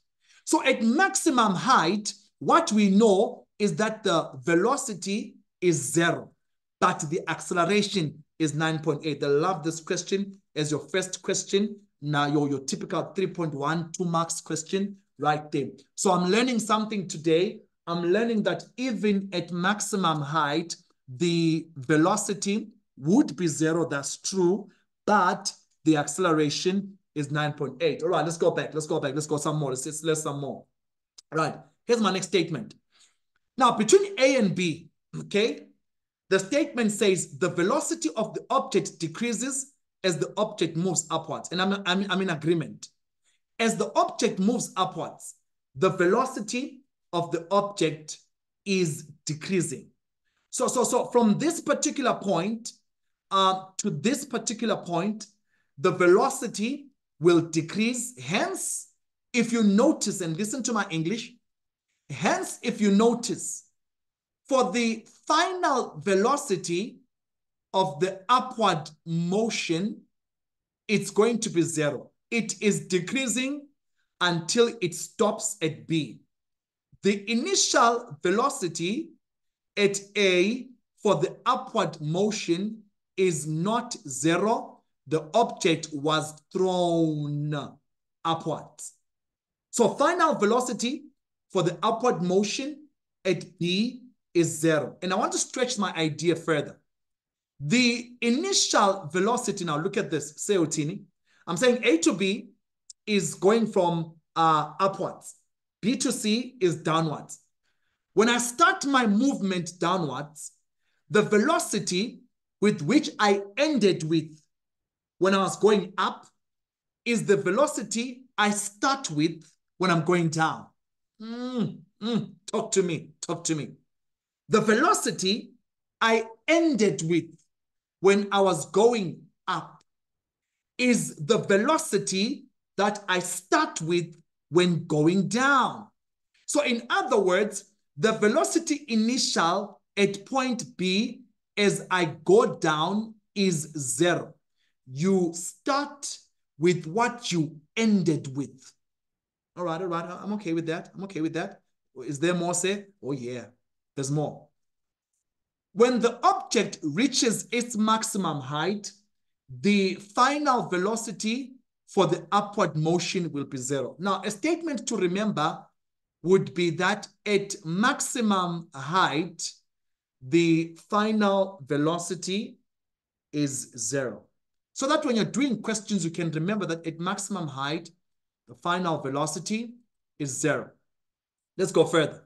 So at maximum height, what we know is that the velocity is 0, but the acceleration is 9.8. I love this question as your first question. Now your typical 3.1, 2 marks question right there. So I'm learning something today. I'm learning that even at maximum height, the velocity would be 0. That's true, but the acceleration is 9.8. All right, let's go back. Let's go some more. Let's some more. All right, here's my next statement. Now, between A and B, okay, the statement says the velocity of the object decreases as the object moves upwards. And I'm in agreement. As the object moves upwards, the velocity of the object is decreasing. So from this particular point to this particular point, the velocity will decrease. Hence, if you notice, and listen to my English, hence, if you notice, for the final velocity of the upward motion, it's going to be 0. It is decreasing until it stops at B. The initial velocity at A for the upward motion is not 0. The object was thrown upwards. So final velocity for the upward motion at B is 0. And I want to stretch my idea further. The initial velocity, now look at this, Seotini. I'm saying A to B is going from upwards. B to C is downwards. When I start my movement downwards, the velocity with which I ended with when I was going up is the velocity I start with when I'm going down. Talk to me. The velocity I ended with when I was going up is the velocity that I start with when going down. So in other words, the velocity initial at point B as I go down is 0. You start with what you ended with. All right. I'm okay with that. Is there more, say? Oh, yeah. There's more. When the object reaches its maximum height, the final velocity for the upward motion will be 0. Now, a statement to remember would be that at maximum height, the final velocity is 0. So that when you're doing questions, you can remember that at maximum height, the final velocity is 0. Let's go further.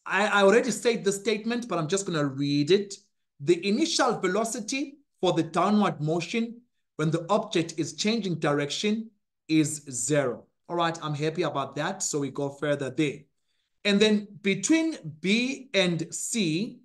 I already said the statement, but I'm just going to read it. The initial velocity for the downward motion when the object is changing direction is 0. All right, I'm happy about that. So we go further there. And then between B and C,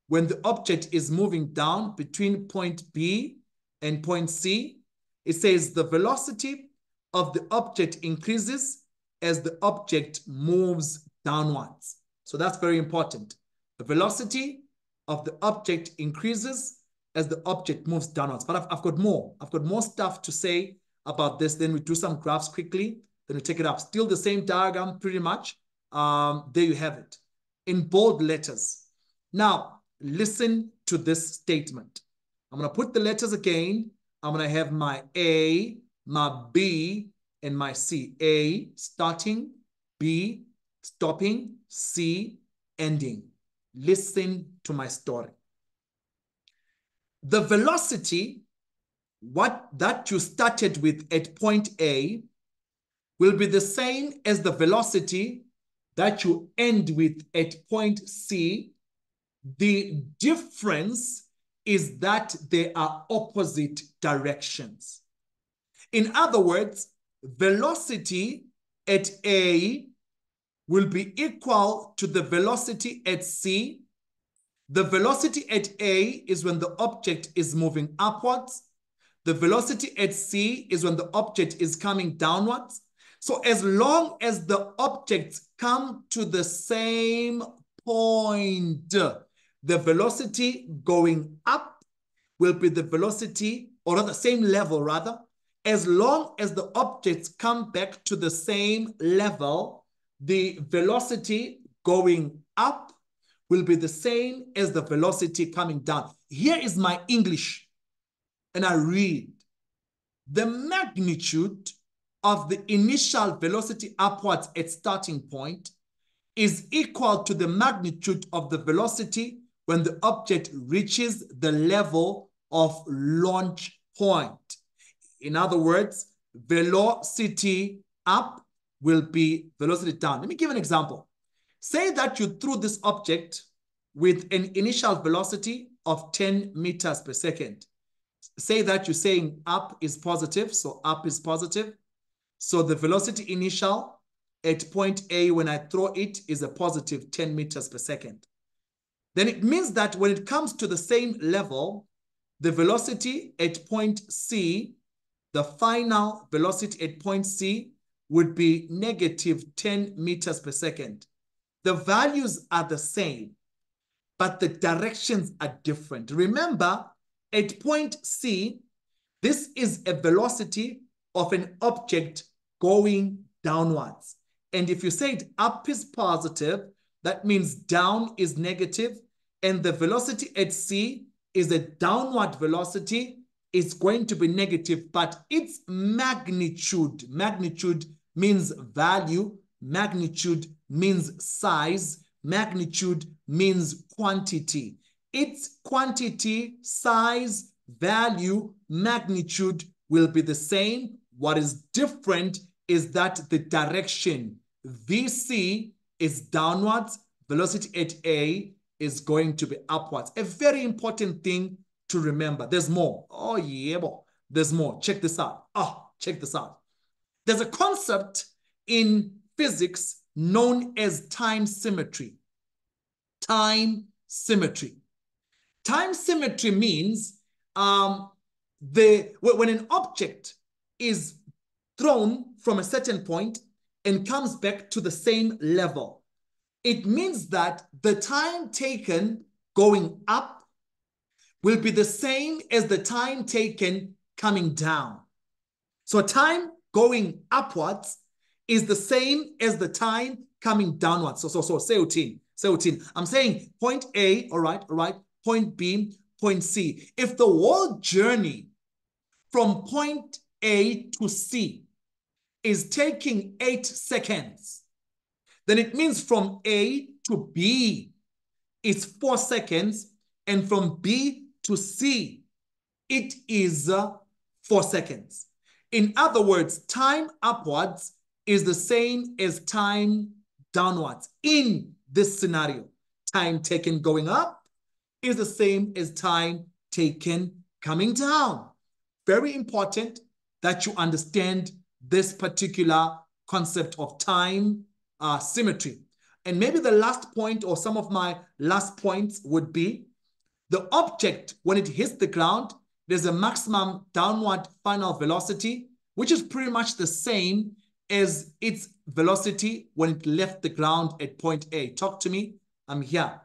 when the object is moving down between point B and point C, it says the velocity of the object increases as the object moves downwards. So that's very important. The velocity of the object increases as the object moves downwards. But I've got more. I've got more stuff to say about this. Then we do some graphs quickly. Then we take it up. Still the same diagram pretty much. There you have it in bold letters. Now, listen to this statement. I'm going to put the letters again. I'm going to have my A, my B and my C. A starting, B stopping, C ending. Listen to my story. The velocity, what that you started with at point A, will be the same as the velocity that you end with at point C. The difference is that they are opposite directions. In other words, velocity at A will be equal to the velocity at C. The velocity at A is when the object is moving upwards. The velocity at C is when the object is coming downwards. So as long as the objects come to the same point, the velocity going up will be the velocity, or at the same level rather. As long as the objects come back to the same level, the velocity going up will be the same as the velocity coming down. Here is my English, and I read. The magnitude of the initial velocity upwards at starting point is equal to the magnitude of the velocity when the object reaches the level of launch point. In other words, velocity up will be velocity down. Let me give an example. Say that you threw this object with an initial velocity of 10 meters per second. Say that you're saying up is positive, so up is positive. So the velocity initial at point A when I throw it is a positive 10 meters per second. Then it means that when it comes to the same level, the velocity at point C, the final velocity at point C would be negative 10 meters per second. The values are the same, but the directions are different. Remember, at point C, this is a velocity of an object going downwards. And if you say it up is positive, that means down is negative, and the velocity at C is a downward velocity, is going to be negative, but its magnitude means value, magnitude means size, magnitude means quantity. Its quantity, size, value, magnitude will be the same. What is different is that the direction, VC, is downwards, velocity at A is going to be upwards. A very important thing to remember. There's more. Oh, yeah, boy. There's more. Check this out. Check this out. There's a concept in physics known as time symmetry. Time symmetry. Time symmetry means when an object is thrown from a certain point and comes back to the same level, it means that the time taken going up will be the same as the time taken coming down. So time going upwards is the same as the time coming downwards. So say routine. I'm saying point A, all right, point B, point C. If the whole journey from point A to C is taking 8 seconds, then it means from A to B is 4 seconds, and from B to C, it is 4 seconds. In other words, time upwards is the same as time downwards. In this scenario, time taken going up is the same as time taken coming down. Very important that you understand this particular concept of time symmetry. And maybe the last point, or some of my last points, would be the object, when it hits the ground, there's a maximum downward final velocity, which is pretty much the same as its velocity when it left the ground at point A. Talk to me. I'm here.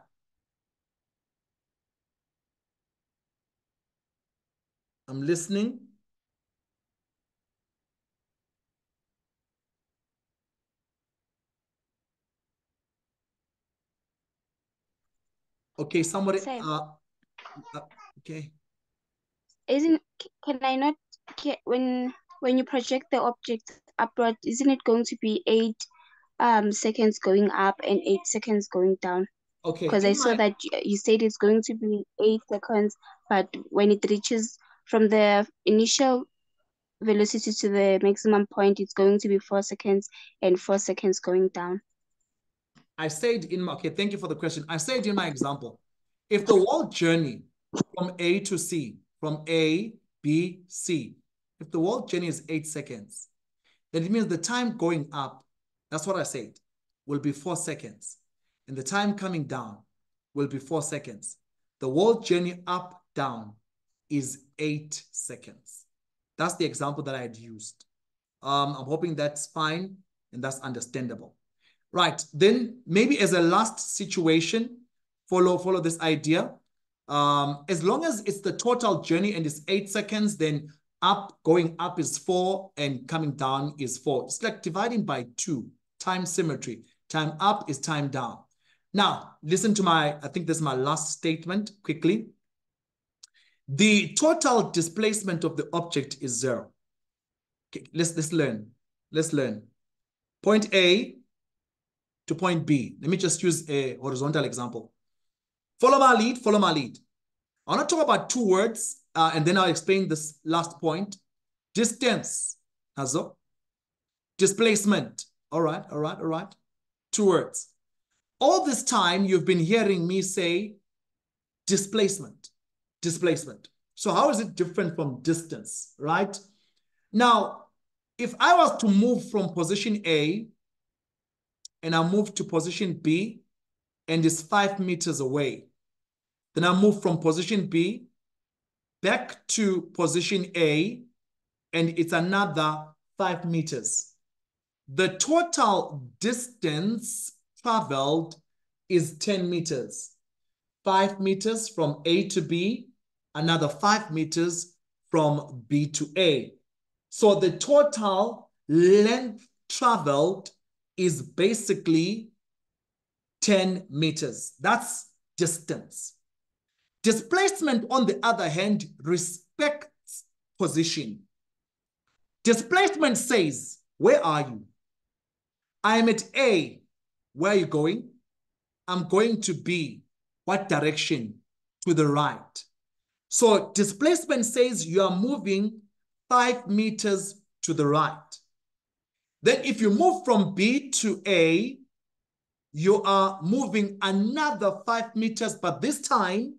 I'm listening. Okay, somebody. Okay. Can I not when when you project the object upward, isn't it going to be 8 seconds going up and 8 seconds going down? Okay, Because I saw that you said it's going to be 8 seconds, but when it reaches from the initial velocity to the maximum point, it's going to be 4 seconds and 4 seconds going down. I said in my, okay, thank you for the question. I said in my example, if the world journey from A to C, from A, B, C, if the world journey is 8 seconds, then it means the time going up, that's what I said, will be 4 seconds. And the time coming down will be 4 seconds. The world journey up, down is 8 seconds. That's the example that I had used. I'm hoping that's fine and that's understandable. Right, then maybe as a last situation, follow this idea. As long as it's the total journey and it's 8 seconds, then going up is 4 and coming down is 4. It's like dividing by 2, time symmetry. Time up is time down. Now, listen to I think this is my last statement quickly. The total displacement of the object is 0. Okay, let's learn. Let's learn. Point A to point B. Let me just use a horizontal example. Follow my lead, follow my lead. I want to talk about 2 words, and then I'll explain this last point. Distance, also. Displacement. All right. 2 words. All this time, you've been hearing me say displacement. Displacement. So how is it different from distance, right? Now, if I was to move from position A and I move to position B and it's 5 meters away, then I move from position B back to position A and it's another 5 meters. The total distance traveled is 10 meters. 5 meters from A to B, another 5 meters from B to A. So the total length traveled is basically 10 meters. That's distance. Displacement, on the other hand, respects position. Displacement says, where are you? I am at A. Where are you going? I'm going to B. What direction? To the right. So displacement says you are moving 5 meters to the right. Then if you move from B to A, you are moving another 5 meters, but this time,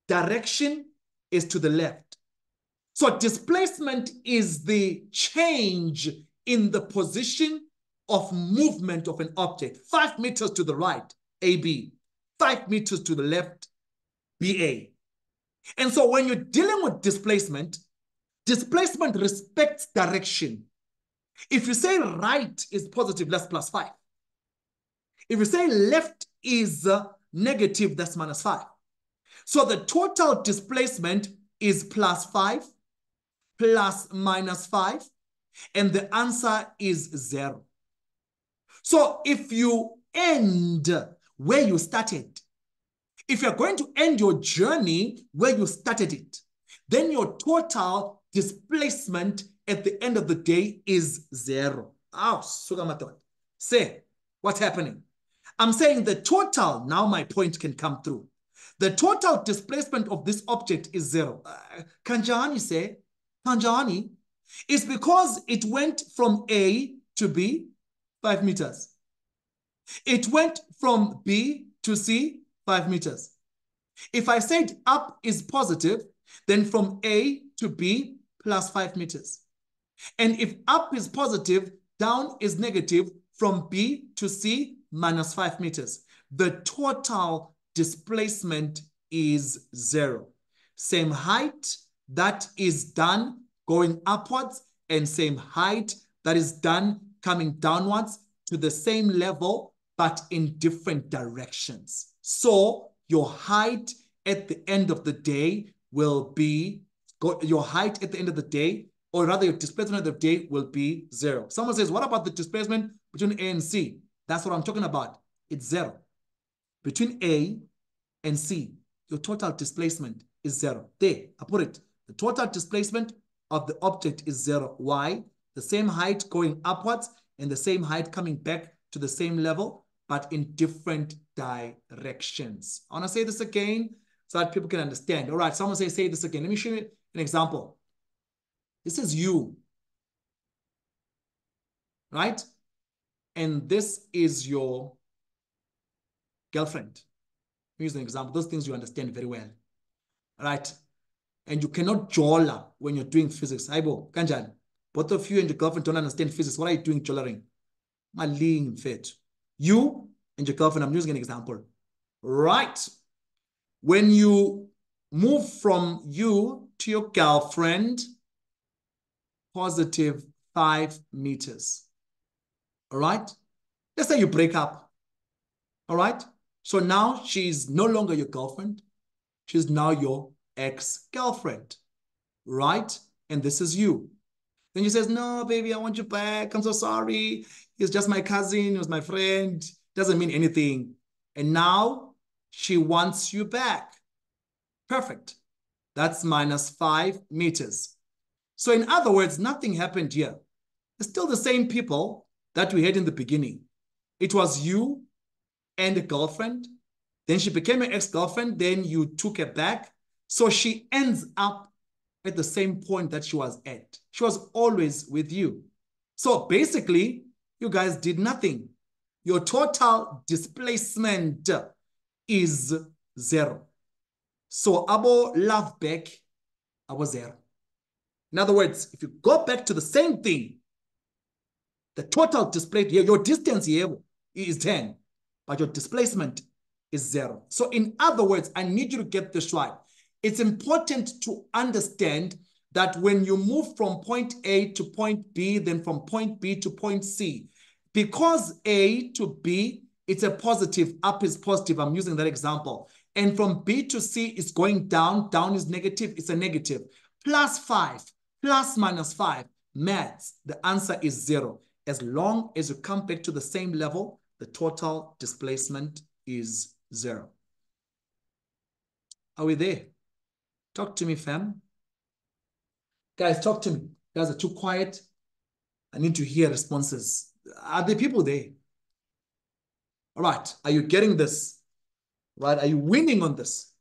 direction is to the left. So displacement is the change in the position of movement of an object. 5 meters to the right, AB. 5 meters to the left, BA. And so when you're dealing with displacement respects direction. If you say right is positive, that's +5. If you say left is negative, that's -5. So the total displacement is +5 plus -5, and the answer is 0. So if you end where you started, if you're going to end your journey where you started it, then your total displacement at the end of the day is 0. Say, what's happening? I'm saying the total, now my point can come through. The total displacement of this object is 0. Kanjani say, Kanjani, is because it went from A to B, 5 meters. It went from B to C, 5 meters. If I said up is positive, then from A to B, +5 meters. And if up is positive, down is negative, from B to C, -5 meters. The total displacement is 0. Same height that is done going upwards and same height that is done coming downwards to the same level, but in different directions. So your height at the end of the day will be, your height at the end of the day, or rather your displacement of the day will be 0. Someone says, what about the displacement between A and C? That's what I'm talking about. It's 0. Between A and C, your total displacement is 0. There, I put it. The total displacement of the object is 0. Why? The same height going upwards and the same height coming back to the same level, but in different directions. I want to say this again so that people can understand. All right, someone say this again. Let me show you an example. This is you, right? And this is your girlfriend. Here's an example. Those things you understand very well, right? And you cannot jola when you're doing physics. Aibo, kanjani? Both of you and your girlfriend don't understand physics. What are you doing jollering? Maling fit. You and your girlfriend, I'm using an example. Right. When you move from you to your girlfriend, positive 5 meters. All right. Let's say you break up. All right. So now she's no longer your girlfriend. She's now your ex-girlfriend. Right. And this is you. Then she says, no, baby, I want you back. I'm so sorry. He's just my cousin. He was my friend. Doesn't mean anything. And now she wants you back. Perfect. That's minus 5 meters. So in other words, nothing happened here. It's still the same people that we had in the beginning. It was you and a girlfriend. Then she became an ex-girlfriend. Then you took her back. So she ends up at the same point that she was at. She was always with you. So basically, you guys did nothing. Your total displacement is 0. So abo love back, abo 0. In other words, if you go back to the same thing, the total displacement, your distance here is 10, but your displacement is 0. So in other words, I need you to get this right. It's important to understand that when you move from point A to point B, then from point B to point C, because A to B, it's a positive, up is positive. I'm using that example. And from B to C is going down. Down is negative. It's a negative. Plus 5, plus minus 5. Maths, the answer is 0. As long as you come back to the same level, the total displacement is 0. Are we there? Talk to me, fam. Guys, talk to me. You guys are too quiet. I need to hear responses. Are there people there? All right. Are you getting this? Right? Are you winning on this?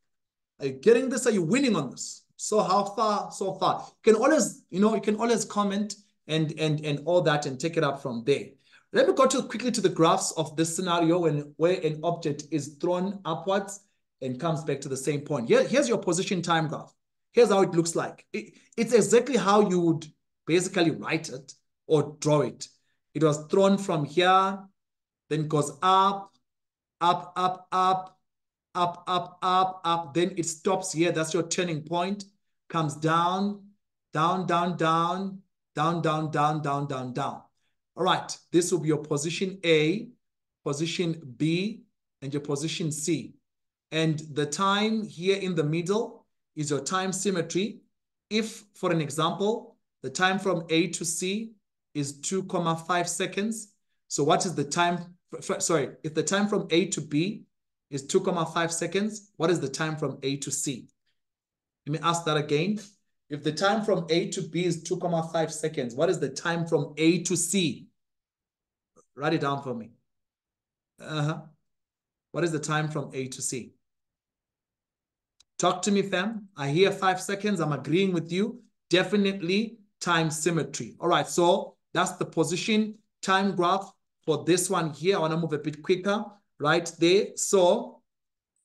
Are you getting this? Are you winning on this? So how far? So far. You can always, you can always comment and all that and take it up from there. Let me go quickly to the graphs of this scenario where an object is thrown upwards and comes back to the same point. Here's your position time graph. Here's how it looks like. It's exactly how you would basically write it or draw it. It was thrown from here, then goes up, up, up, up, up, up, up, up. Then it stops here. That's your turning point. Comes down, down, down, down, down, down, down, down, down, down. All right. This will be your position A, position B, and your position C. And the time here in the middle is your time symmetry. If, for an example, the time from A to C is 2.5 seconds. So what is the time? Sorry, if the time from A to B is 2.5 seconds, what is the time from A to C? Let me ask that again. If the time from A to B is 2.5 seconds, what is the time from A to C? Write it down for me. What is the time from A to C? Talk to me, fam. I hear 5 seconds. I'm agreeing with you. Definitely time symmetry. All right, so that's the position time graph for this one here. I want to move a bit quicker right there. So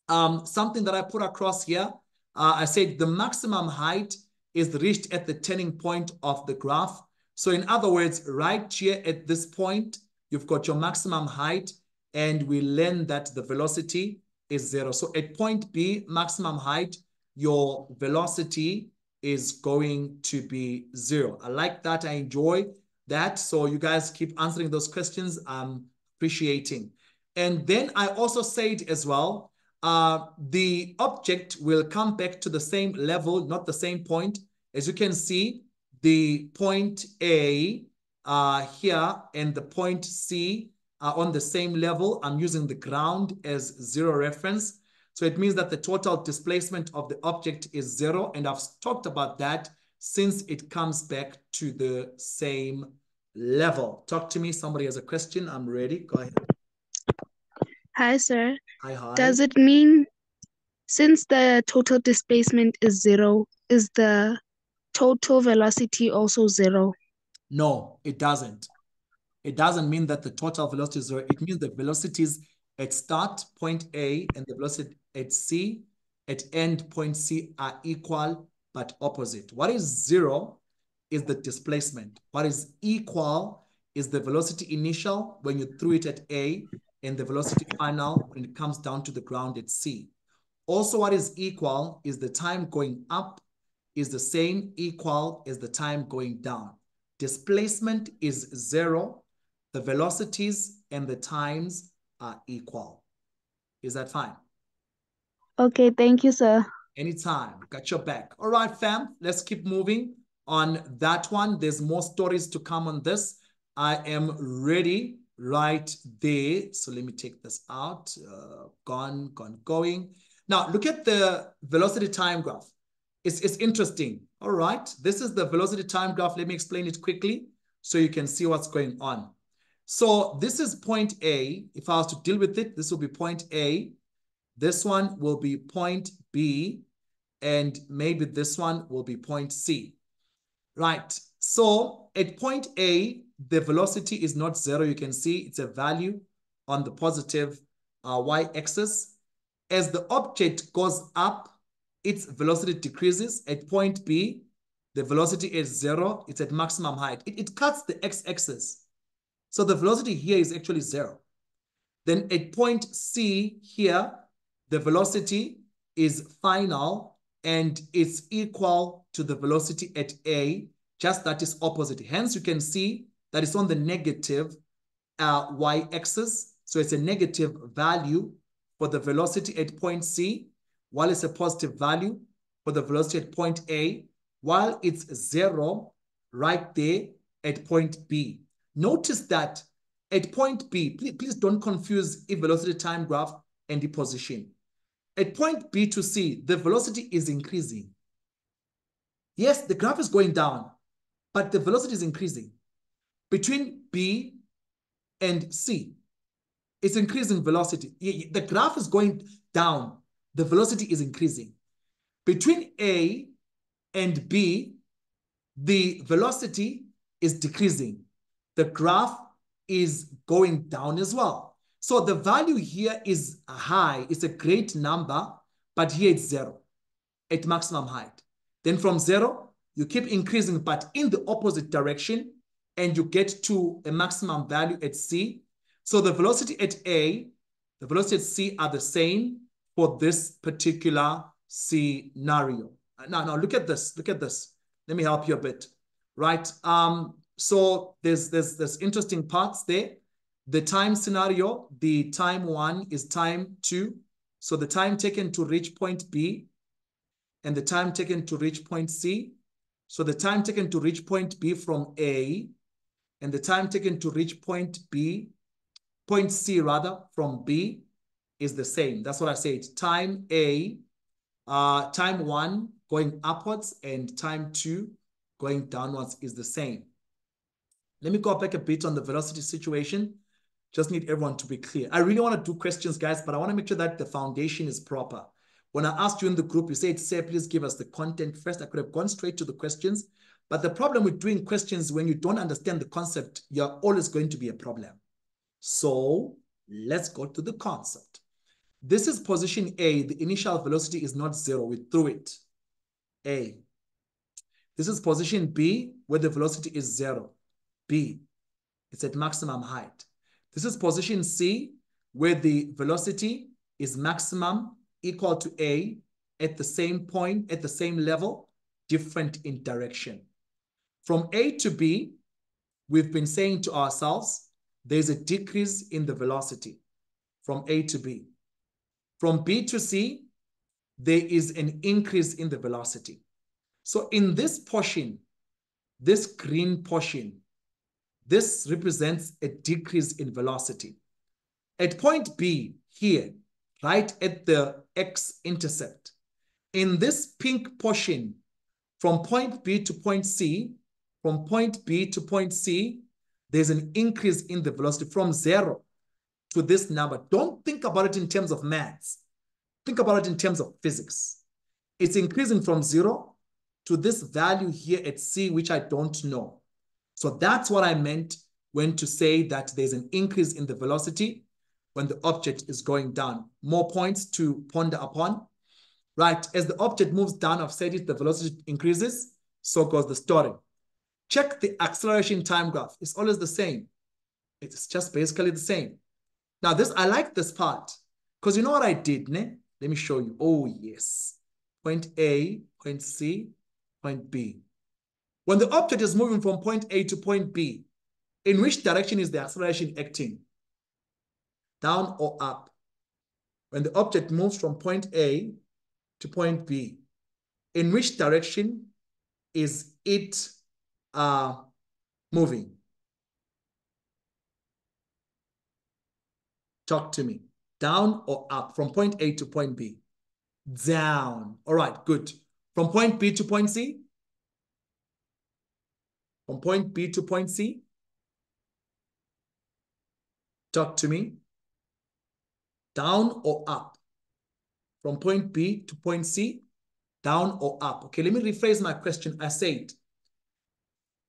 something that I put across here, I said the maximum height is reached at the turning point of the graph. So in other words, right here at this point, you've got your maximum height, and we learn that the velocity is 0. So at point B, maximum height, your velocity is going to be 0. I like that. I enjoy that. So you guys keep answering those questions. I'm appreciating. And then I also said as well, the object will come back to the same level, not the same point. As you can see, the point A here and the point C are on the same level. I'm using the ground as 0 reference. So it means that the total displacement of the object is 0. And I've talked about that since it comes back to the same level. Talk to me. Somebody has a question. I'm ready. Go ahead. Hi, sir. Hi. Does it mean since the total displacement is 0, is the total velocity also 0? No, it doesn't. It doesn't mean that the total velocity is 0. It means the velocities at start, point A, and the velocity at C, at end, point C, are equal but opposite. What is 0 is the displacement. What is equal is the velocity initial when you threw it at A, and the velocity final when it comes down to the ground at C. Also, what is equal is the time going up is the same equal as the time going down. Displacement is 0. The velocities and the times are equal. Is that fine? Okay, thank you, sir. Anytime. Got your back. All right, fam. Let's keep moving on that one. There's more stories to come on this. I am ready right there. So let me take this out. Going. Now, look at the velocity time graph. It's interesting. All right. This is the velocity time graph. Let me explain it quickly so you can see what's going on. So this is point A. If I was to deal with it, this will be point A. This one will be point B. And maybe this one will be point C. Right. So at point A, the velocity is not 0. You can see it's a value on the positive y-axis. As the object goes up, its velocity decreases. At point B, the velocity is 0. It's at maximum height. It cuts the x-axis. So the velocity here is actually 0. Then at point C here, the velocity is final and it's equal to the velocity at A, just that is opposite. Hence, you can see that it's on the negative y-axis. So it's a negative value for the velocity at point C, while it's a positive value for the velocity at point A, while it's 0 right there at point B. Notice that at point B, please don't confuse a velocity time graph and the position. At point B to C, the velocity is increasing. Yes, the graph is going down, but the velocity is increasing. Between B and C, it's increasing velocity. The graph is going down. The velocity is increasing. Between A and B, the velocity is decreasing. The graph is going down as well. So the value here is high. It's a great number, but here it's 0 at maximum height. Then from 0, you keep increasing, but in the opposite direction, and you get to a maximum value at C. So the velocity at A, the velocity at C are the same for this particular scenario. Now look at this. Look at this. Let me help you a bit, right? So there's interesting parts there. The time scenario, the time 1 is time 2. So the time taken to reach point B and the time taken to reach point C. So the time taken to reach point B from A and the time taken to reach point C rather, from B is the same. That's what I said. Time A, time 1 going upwards and time 2 going downwards is the same. Let me go back a bit on the velocity situation. Just need everyone to be clear. I really want to do questions, guys, but I want to make sure that the foundation is proper. When I asked you in the group, you said, "Sir, please give us the content first." I could have gone straight to the questions. But the problem with doing questions when you don't understand the concept, you're always going to be a problem. So let's go to the concept. This is position A. The initial velocity is not 0. We threw it. A. This is position B, where the velocity is 0. B. It's at maximum height. This is position C, where the velocity is maximum, equal to A, at the same point, at the same level, different in direction. From A to B, we've been saying to ourselves, there's a decrease in the velocity from A to B. From B to C, there is an increase in the velocity. So in this portion, this green portion, this represents a decrease in velocity. At point B here, right at the x-intercept, in this pink portion, from point B to point C, from point B to point C, there's an increase in the velocity from 0 to this number. Don't think about it in terms of maths. Think about it in terms of physics. It's increasing from 0 to this value here at C, which I don't know. So that's what I meant when to say that there's an increase in the velocity when the object is going down. More points to ponder upon. Right, as the object moves down, I've said it, the velocity increases, so goes the story. Check the acceleration time graph. It's always the same. It's just basically the same. Now this, I like this part, because you know what I did, ne? Let me show you. Oh, yes. Point A, point C, point B. When the object is moving from point A to point B, in which direction is the acceleration acting? Down or up? When the object moves from point A to point B, in which direction is it moving? Talk to me. Down or up? From point A to point B? Down. All right, good. From point B to point C? From point B to point C? Talk to me. Down or up? From point B to point C? Down or up? Okay, let me rephrase my question. I said,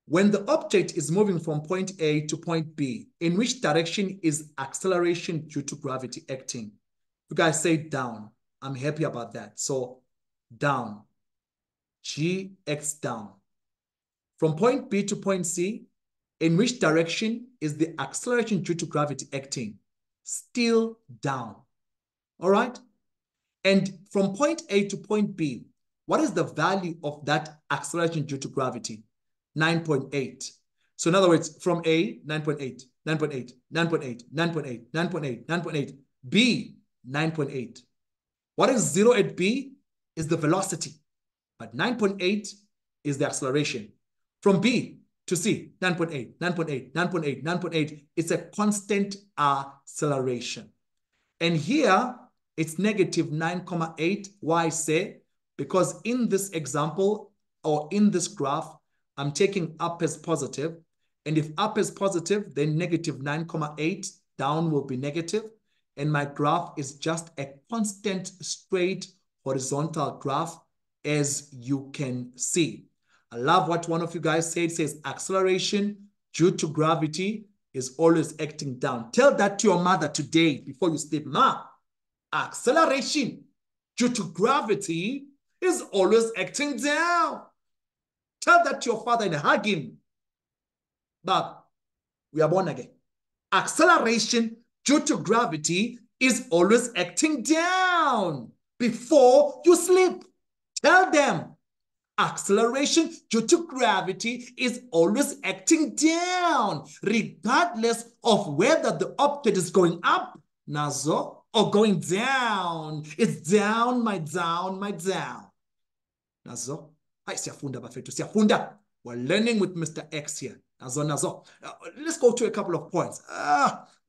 when the object is moving from point A to point B, in which direction is acceleration due to gravity acting? You guys say down. I'm happy about that. So down. Gx down. From point B to point C, in which direction is the acceleration due to gravity acting? Still down. All right? And from point A to point B, what is the value of that acceleration due to gravity? 9.8. So in other words, from A, 9.8, 9.8, 9.8, 9.8, 9.8, 9.8. B, 9.8. What is 0 at B? Is the velocity. But 9.8 is the acceleration. From B to C, 9.8, 9.8, 9.8, 9.8. It's a constant acceleration. And here, it's negative 9.8. Why say? Because in this example, or in this graph, I'm taking up as positive. And if up is positive, then negative 9.8, down will be negative. And my graph is just a constant, straight, horizontal graph, as you can see. I love what one of you guys said. It says acceleration due to gravity is always acting down. Tell that to your mother today before you sleep. Ma, acceleration due to gravity is always acting down. Tell that to your father and hug him. But we are born again. Acceleration due to gravity is always acting down before you sleep. Tell them acceleration due to gravity is always acting down, regardless of whether the object is going up, nazo, or going down. It's down, my down, my down. Nazo. Hi, siyafunda bafethu, siyafunda. We're learning with Mr. X here. Nazo. Let's go to a couple of points.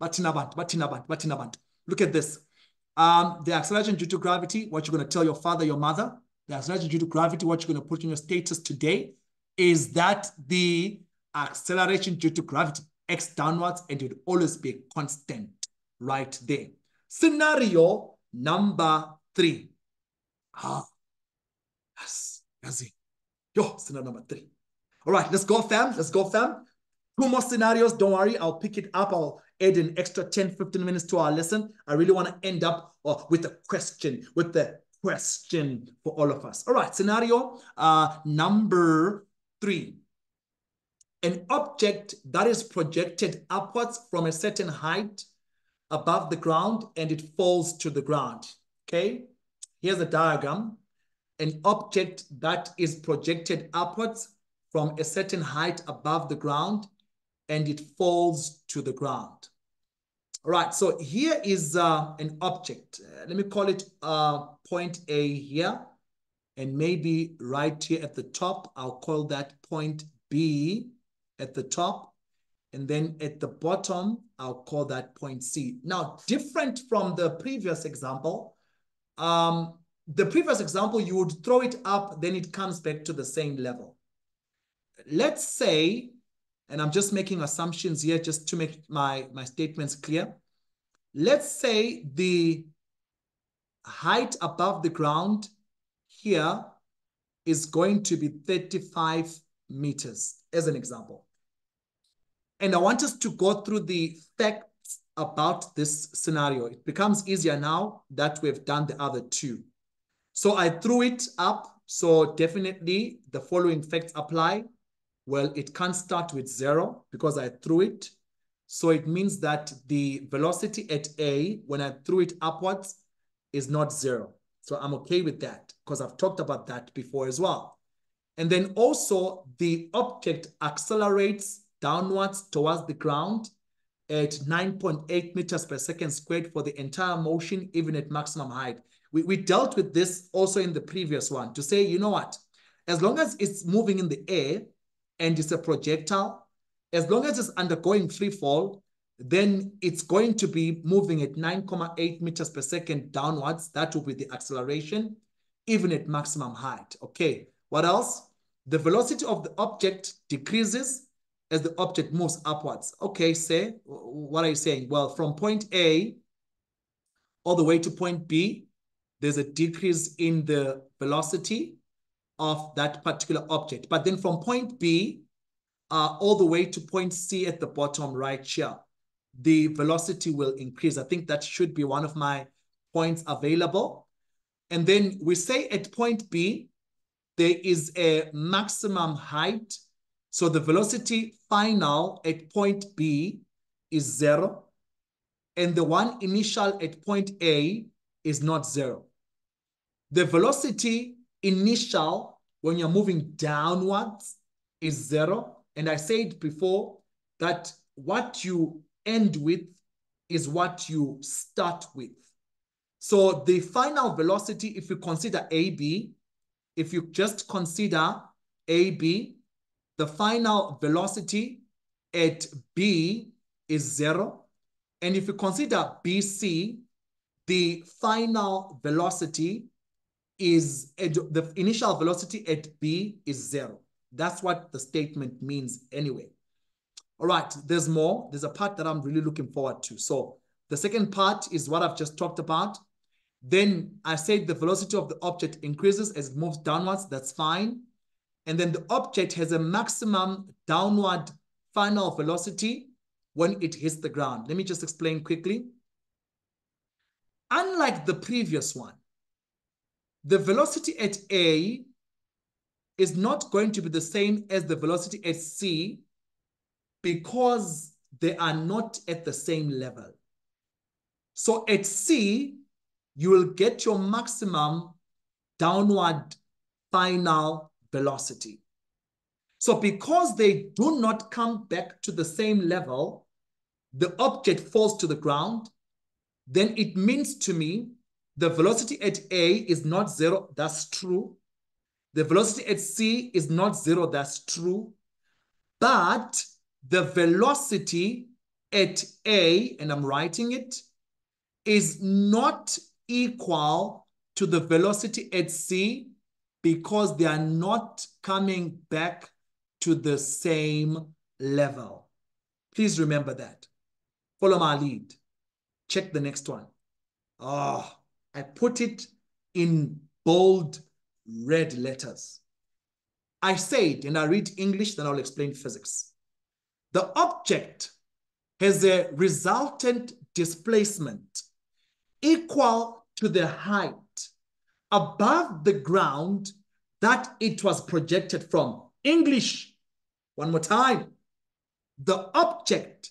Batinabant. Look at this. The acceleration due to gravity, what you're going to tell your father, your mother, the acceleration due to gravity, what you're going to put in your status today, is that the acceleration due to gravity acts downwards, and it will always be a constant right there. Scenario number 3. Yes. Yo, scenario number 3. All right, let's go, fam. 2 more scenarios. Don't worry, I'll pick it up. I'll add an extra 10, 15 minutes to our lesson. I really want to end up with a question, for all of us. All right, scenario number 3. An object that is projected upwards from a certain height above the ground, and it falls to the ground. Okay, here's a diagram. An object that is projected upwards from a certain height above the ground, and it falls to the ground. All right, so here is an object. Let me call it point A here. And maybe right here at the top, I'll call that point B at the top. And then at the bottom, I'll call that point C. Now, different from the previous example, the previous example, you would throw it up, then it comes back to the same level. Let's say, and I'm just making assumptions here just to make my statements clear. Let's say the height above the ground here is going to be 35 meters, as an example. And I want us to go through the facts about this scenario. It becomes easier now that we've done the other two. So I threw it up. So definitely the following facts apply. Well, it can't start with 0 because I threw it. So it means that the velocity at A, when I threw it upwards, is not 0. So I'm okay with that because I've talked about that before as well. And then also the object accelerates downwards towards the ground at 9.8 meters per second squared for the entire motion, even at maximum height. We dealt with this also in the previous one to say, you know what, as long as it's moving in the air and it's a projectile, as long as it's undergoing free fall, then it's going to be moving at 9.8 meters per second downwards. That will be the acceleration, even at maximum height. Okay, what else? The velocity of the object decreases as the object moves upwards. Okay, say, what are you saying? Well, from point A all the way to point B, there's a decrease in the velocity of that particular object. But then from point B all the way to point C at the bottom right here, the velocity will increase. I think that should be one of my points available. And then we say at point B, there is a maximum height. So the velocity final at point B is 0. And the one initial at point A is not 0. The velocity initial when you're moving downwards is 0. And I said before that what you end with is what you start with. So the final velocity, if you consider AB, if you just consider AB, the final velocity at B is 0. And if you consider BC, the final velocity is, the initial velocity at B is 0. That's what the statement means anyway. All right, there's more. There's a part that I'm really looking forward to. So the second part is what I've just talked about. Then I said the velocity of the object increases as it moves downwards. That's fine. And then the object has a maximum downward final velocity when it hits the ground. Let me just explain quickly. Unlike the previous one, the velocity at A is not going to be the same as the velocity at C because they are not at the same level. So at C, you will get your maximum downward final velocity. So because they do not come back to the same level, the object falls to the ground, then it means to me the velocity at A is not 0. That's true. The velocity at C is not 0. That's true. But the velocity at A, and I'm writing it, is not equal to the velocity at C because they are not coming back to the same level. Please remember that. Follow my lead. Check the next one. Oh, I put it in bold red letters. I said, and I read English, then I'll explain physics. The object has a resultant displacement equal to the height above the ground that it was projected from. English, one more time. The object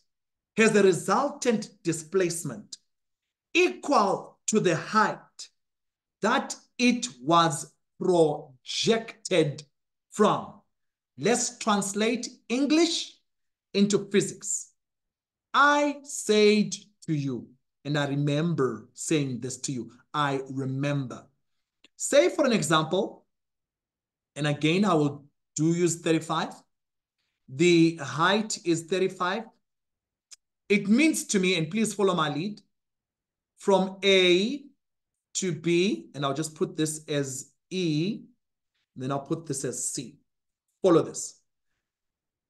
has a resultant displacement equal to the height that it was projected from. Let's translate English into physics. I said to you, and I remember saying this to you, I remember. Say for an example, and again, I will use 35. The height is 35. It means to me, and please follow my lead, from A to B, and I'll just put this as E, and then I'll put this as C. Follow this.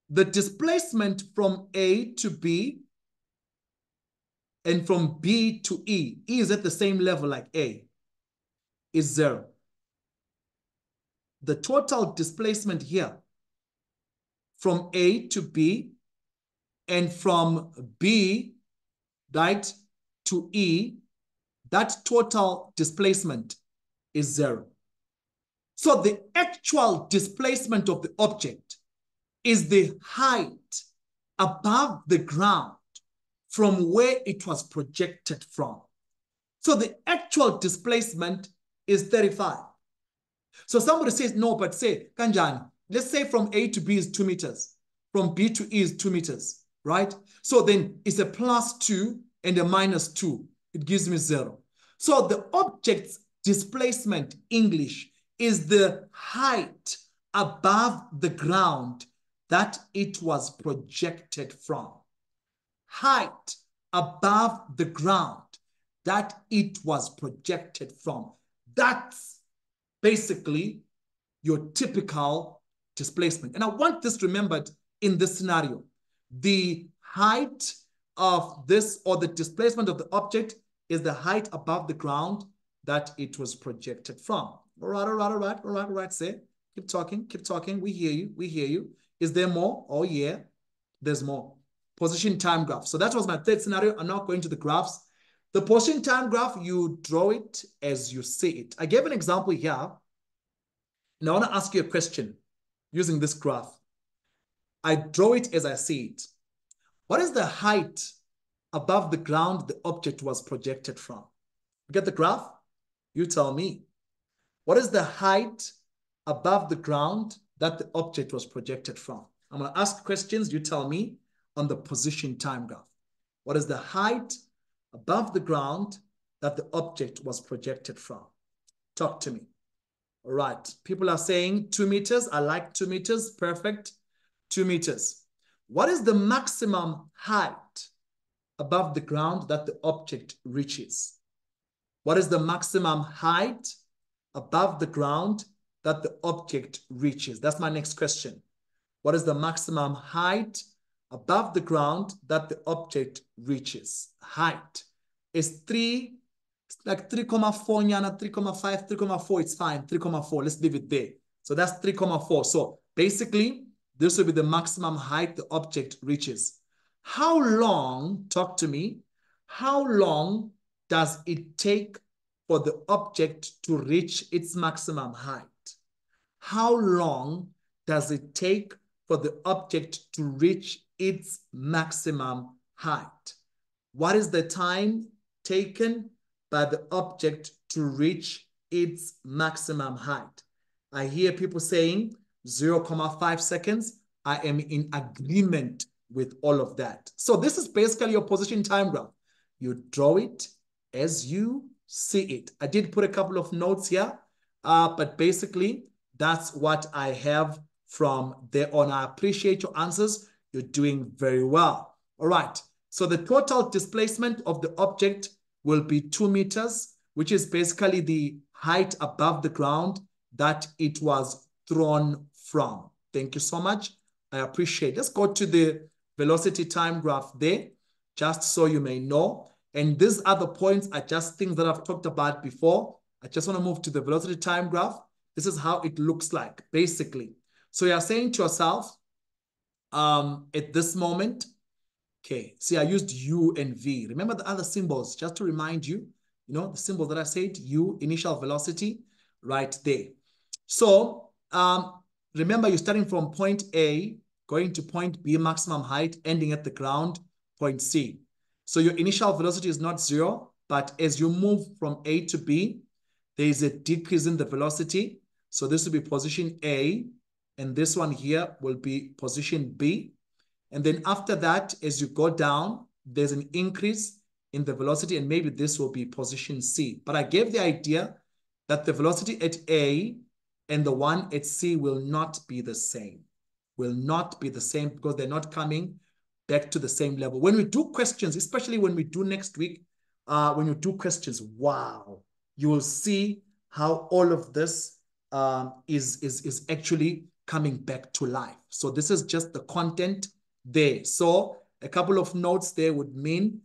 The displacement from A to B and from B to E is at the same level like A, is 0. The total displacement here from A to B and from B, right, to E, that total displacement is 0. So the actual displacement of the object is the height above the ground from where it was projected from. So the actual displacement is 35. So somebody says, no, but say, Kanjani, let's say from A to B is 2 meters. From B to E is 2 meters, right? So then it's a +2 and a -2. It gives me 0. So the object's displacement, English, is the height above the ground that it was projected from. Height above the ground that it was projected from. That's basically your typical displacement. And I want this remembered in this scenario. The height of this, or the displacement of the object, is the height above the ground that it was projected from. All right, say. Keep talking. We hear you. Is there more? Oh yeah, there's more. Position time graph. So that was my third scenario. I'm now going to the graphs. The position time graph, you draw it as you see it. I gave an example here. And I want to ask you a question using this graph. I draw it as I see it. What is the height above the ground the object was projected from? You get the graph? You tell me. What is the height above the ground that the object was projected from? I'm going to ask questions. You tell me on the position time graph. What is the height above the ground that the object was projected from? Talk to me. All right. People are saying 2 meters. I like 2 meters. Perfect. 2 meters. What is the maximum height above the ground that the object reaches? What is the maximum height above the ground that the object reaches? That's my next question. What is the maximum height above the ground that the object reaches? Height is 3, like 3,4, 3,5, 3,4. It's fine. 3,4. Let's leave it there. So that's 3,4. So basically, this will be the maximum height the object reaches. How long, talk to me, how long does it take for the object to reach its maximum height? How long does it take for the object to reach its maximum height? What is the time taken by the object to reach its maximum height? I hear people saying 0.5 seconds. I am in agreement with all of that. So this is basically your position time graph. You draw it as you see it. I did put a couple of notes here, but basically that's what I have from there on. I appreciate your answers. You're doing very well. All right. So the total displacement of the object will be 2 meters, which is basically the height above the ground that it was thrown from. Thank you so much. I appreciate it. Let's go to the velocity time graph there, just so you may know. And these other points are just things that I've talked about before. I just want to move to the velocity time graph. This is how it looks like, basically. So you're saying to yourself, at this moment, okay, see, I used U and V. Remember the other symbols, just to remind you, the symbol that I said, U, initial velocity, right there. So remember, you're starting from point A, going to point B, maximum height, ending at the ground, point C. So your initial velocity is not 0, but as you move from A to B, there is a decrease in the velocity. So this will be position A, and this one here will be position B. And then after that, as you go down, there's an increase in the velocity, and maybe this will be position C. But I gave the idea that the velocity at A and the one at C will not be the same. Will not be the same because they're not coming back to the same level. When we do questions, especially when we do next week, when you do questions, wow, you will see how all of this is actually coming back to life. So this is just the content there. So a couple of notes there would mean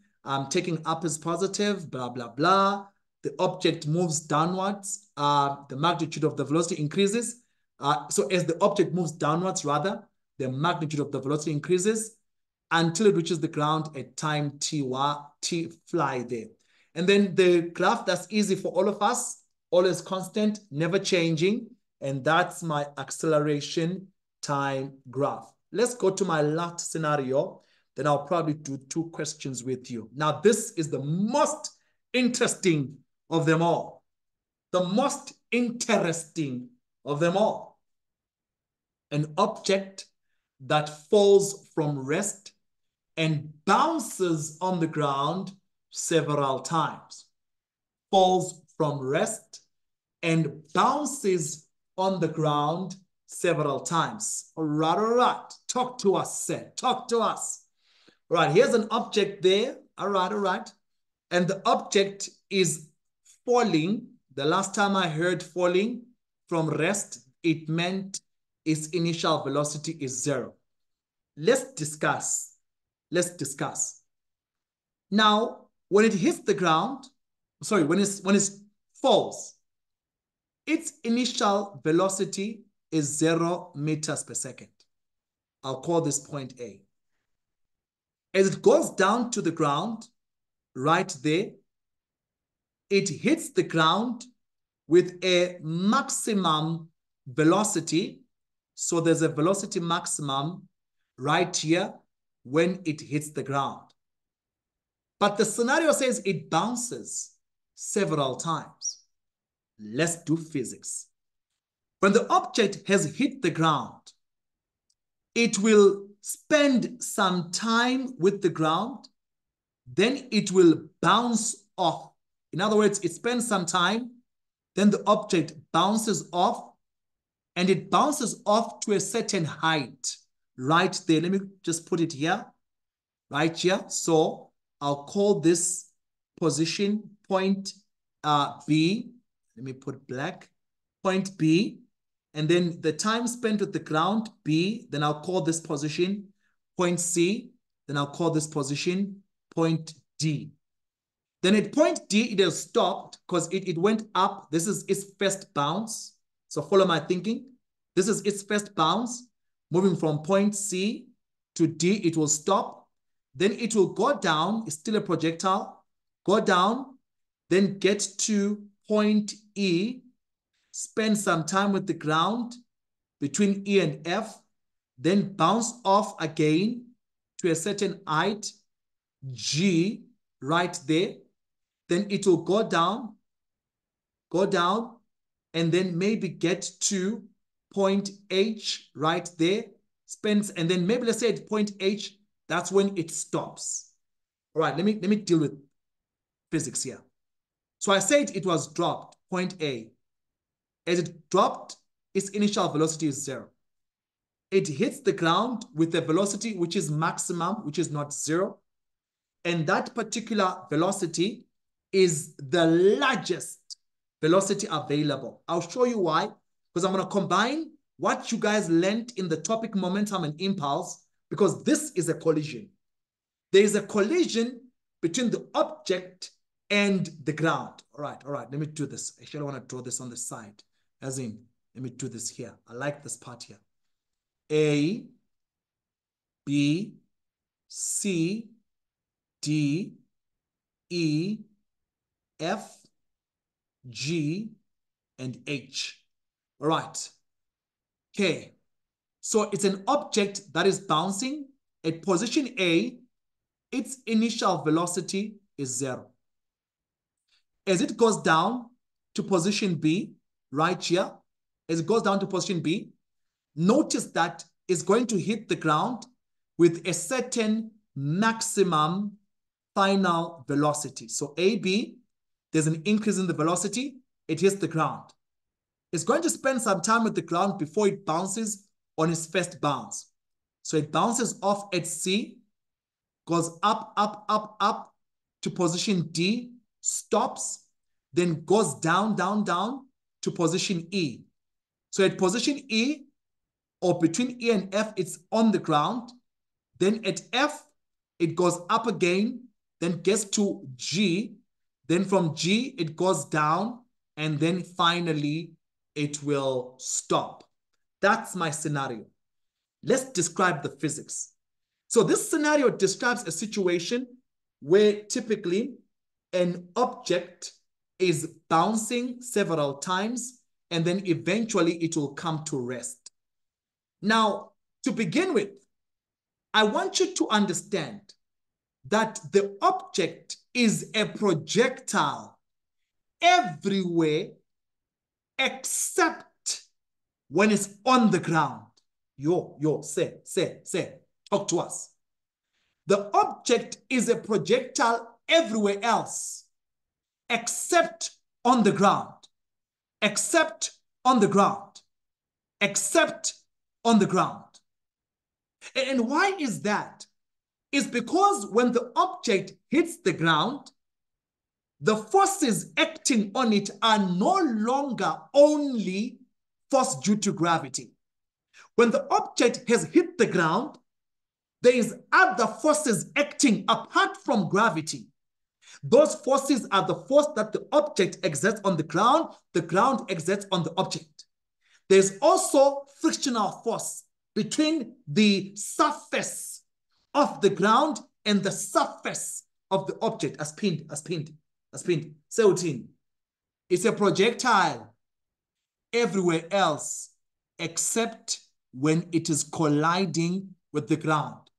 taking up is positive, blah, blah, blah. The object moves downwards. The magnitude of the velocity increases. So as the object moves downwards, rather, the magnitude of the velocity increases until it reaches the ground at time t fly there. And then the graph that's easy for all of us, always constant, never changing. And that's my acceleration time graph. Let's go to my last scenario. Then I'll probably do 2 questions with you. Now, this is the most interesting of them all. The most interesting of them all. An object that falls from rest and bounces on the ground several times. Falls from rest and bounces on the ground several times. All right. Talk to us, sir. Talk to us. All right, here's an object there. All right. And the object is falling. The last time I heard falling from rest, it meant its initial velocity is 0. Let's discuss. Now, when it hits the ground, when it falls, its initial velocity is 0 meters per second. I'll call this point A. As it goes down to the ground, right there, it hits the ground with a maximum velocity. So there's a velocity maximum right here when it hits the ground. But the scenario says it bounces several times. Let's do physics. When the object has hit the ground, it will spend some time with the ground, then it will bounce off. In other words, it spends some time, then the object bounces off, and it bounces off to a certain height right there. Let me just put it here, right here. So I'll call this position point B. Let me put black, point B. And then the time spent with the ground, B, then I'll call this position point C, then I'll call this position point D. Then at point D, it has stopped because it went up. This is its first bounce. So follow my thinking. This is its first bounce. Moving from point C to D, it will stop. Then it will go down. It's still a projectile. Go down, then get to point E, spend some time with the ground between E and F, then bounce off again to a certain height, G, right there. Then it will go down, and then maybe get to point H right there, spends, and then maybe let's say at point H, that's when it stops. All right, let me deal with physics here. So I said it was dropped, point A. As it dropped, its initial velocity is 0. It hits the ground with a velocity which is maximum, which is not 0. And that particular velocity is the largest velocity available. I'll show you why, because I'm going to combine what you guys learned in the topic momentum and impulse, because this is a collision. There is a collision between the object and the ground. All right, let me do this. Actually, I want to draw this on the side. As in, let me do this here. I like this part here. A, B, C, D, E, F, G, and H. All right. Okay. So it's an object that is bouncing. At position A, its initial velocity is 0. As it goes down to position B, right here, as it goes down to position B, notice that it's going to hit the ground with a certain maximum final velocity. So AB, there's an increase in the velocity, it hits the ground. It's going to spend some time with the ground before it bounces on its first bounce. So it bounces off at C, goes up to position D, stops, then goes down, down, down to position E. So at position E, or between E and F, it's on the ground. Then at F, it goes up again, then gets to G. Then from G, it goes down, and then finally, it will stop. That's my scenario. Let's describe the physics. So this scenario describes a situation where typically an object is bouncing several times, and then eventually it will come to rest. Now, to begin with, I want you to understand that the object is a projectile everywhere except when it's on the ground. Say, talk to us. The object is a projectile everywhere else except on the ground, except on the ground, except on the ground. And why is that? It's because when the object hits the ground, the forces acting on it are no longer only force due to gravity. When the object has hit the ground, there is other forces acting apart from gravity. Those forces are the force that the object exerts on the ground exerts on the object. There's also frictional force between the surface of the ground and the surface of the object, as pinned. It's a projectile everywhere else except when it is colliding with the ground.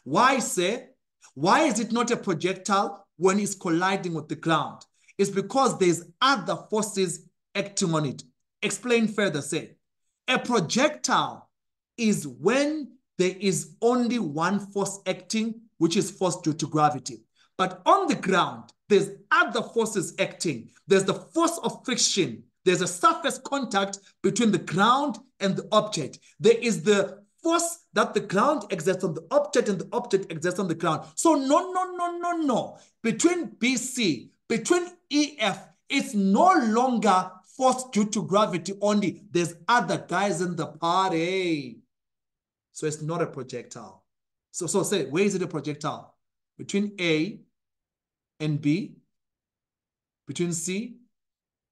Why, say? Why is it not a projectile when it's colliding with the ground? It's because there's other forces acting on it. Explain further, say. A projectile is when there is only one force acting, which is force due to gravity. But on the ground, there's other forces acting. There's the force of friction. There's a surface contact between the ground and the object. There is the force that the ground exerts on the object and the object exerts on the ground. So no. Between BC, between EF, it's no longer force due to gravity only. There's other guys in the party. So it's not a projectile. So say, where is it a projectile? Between A and B, between C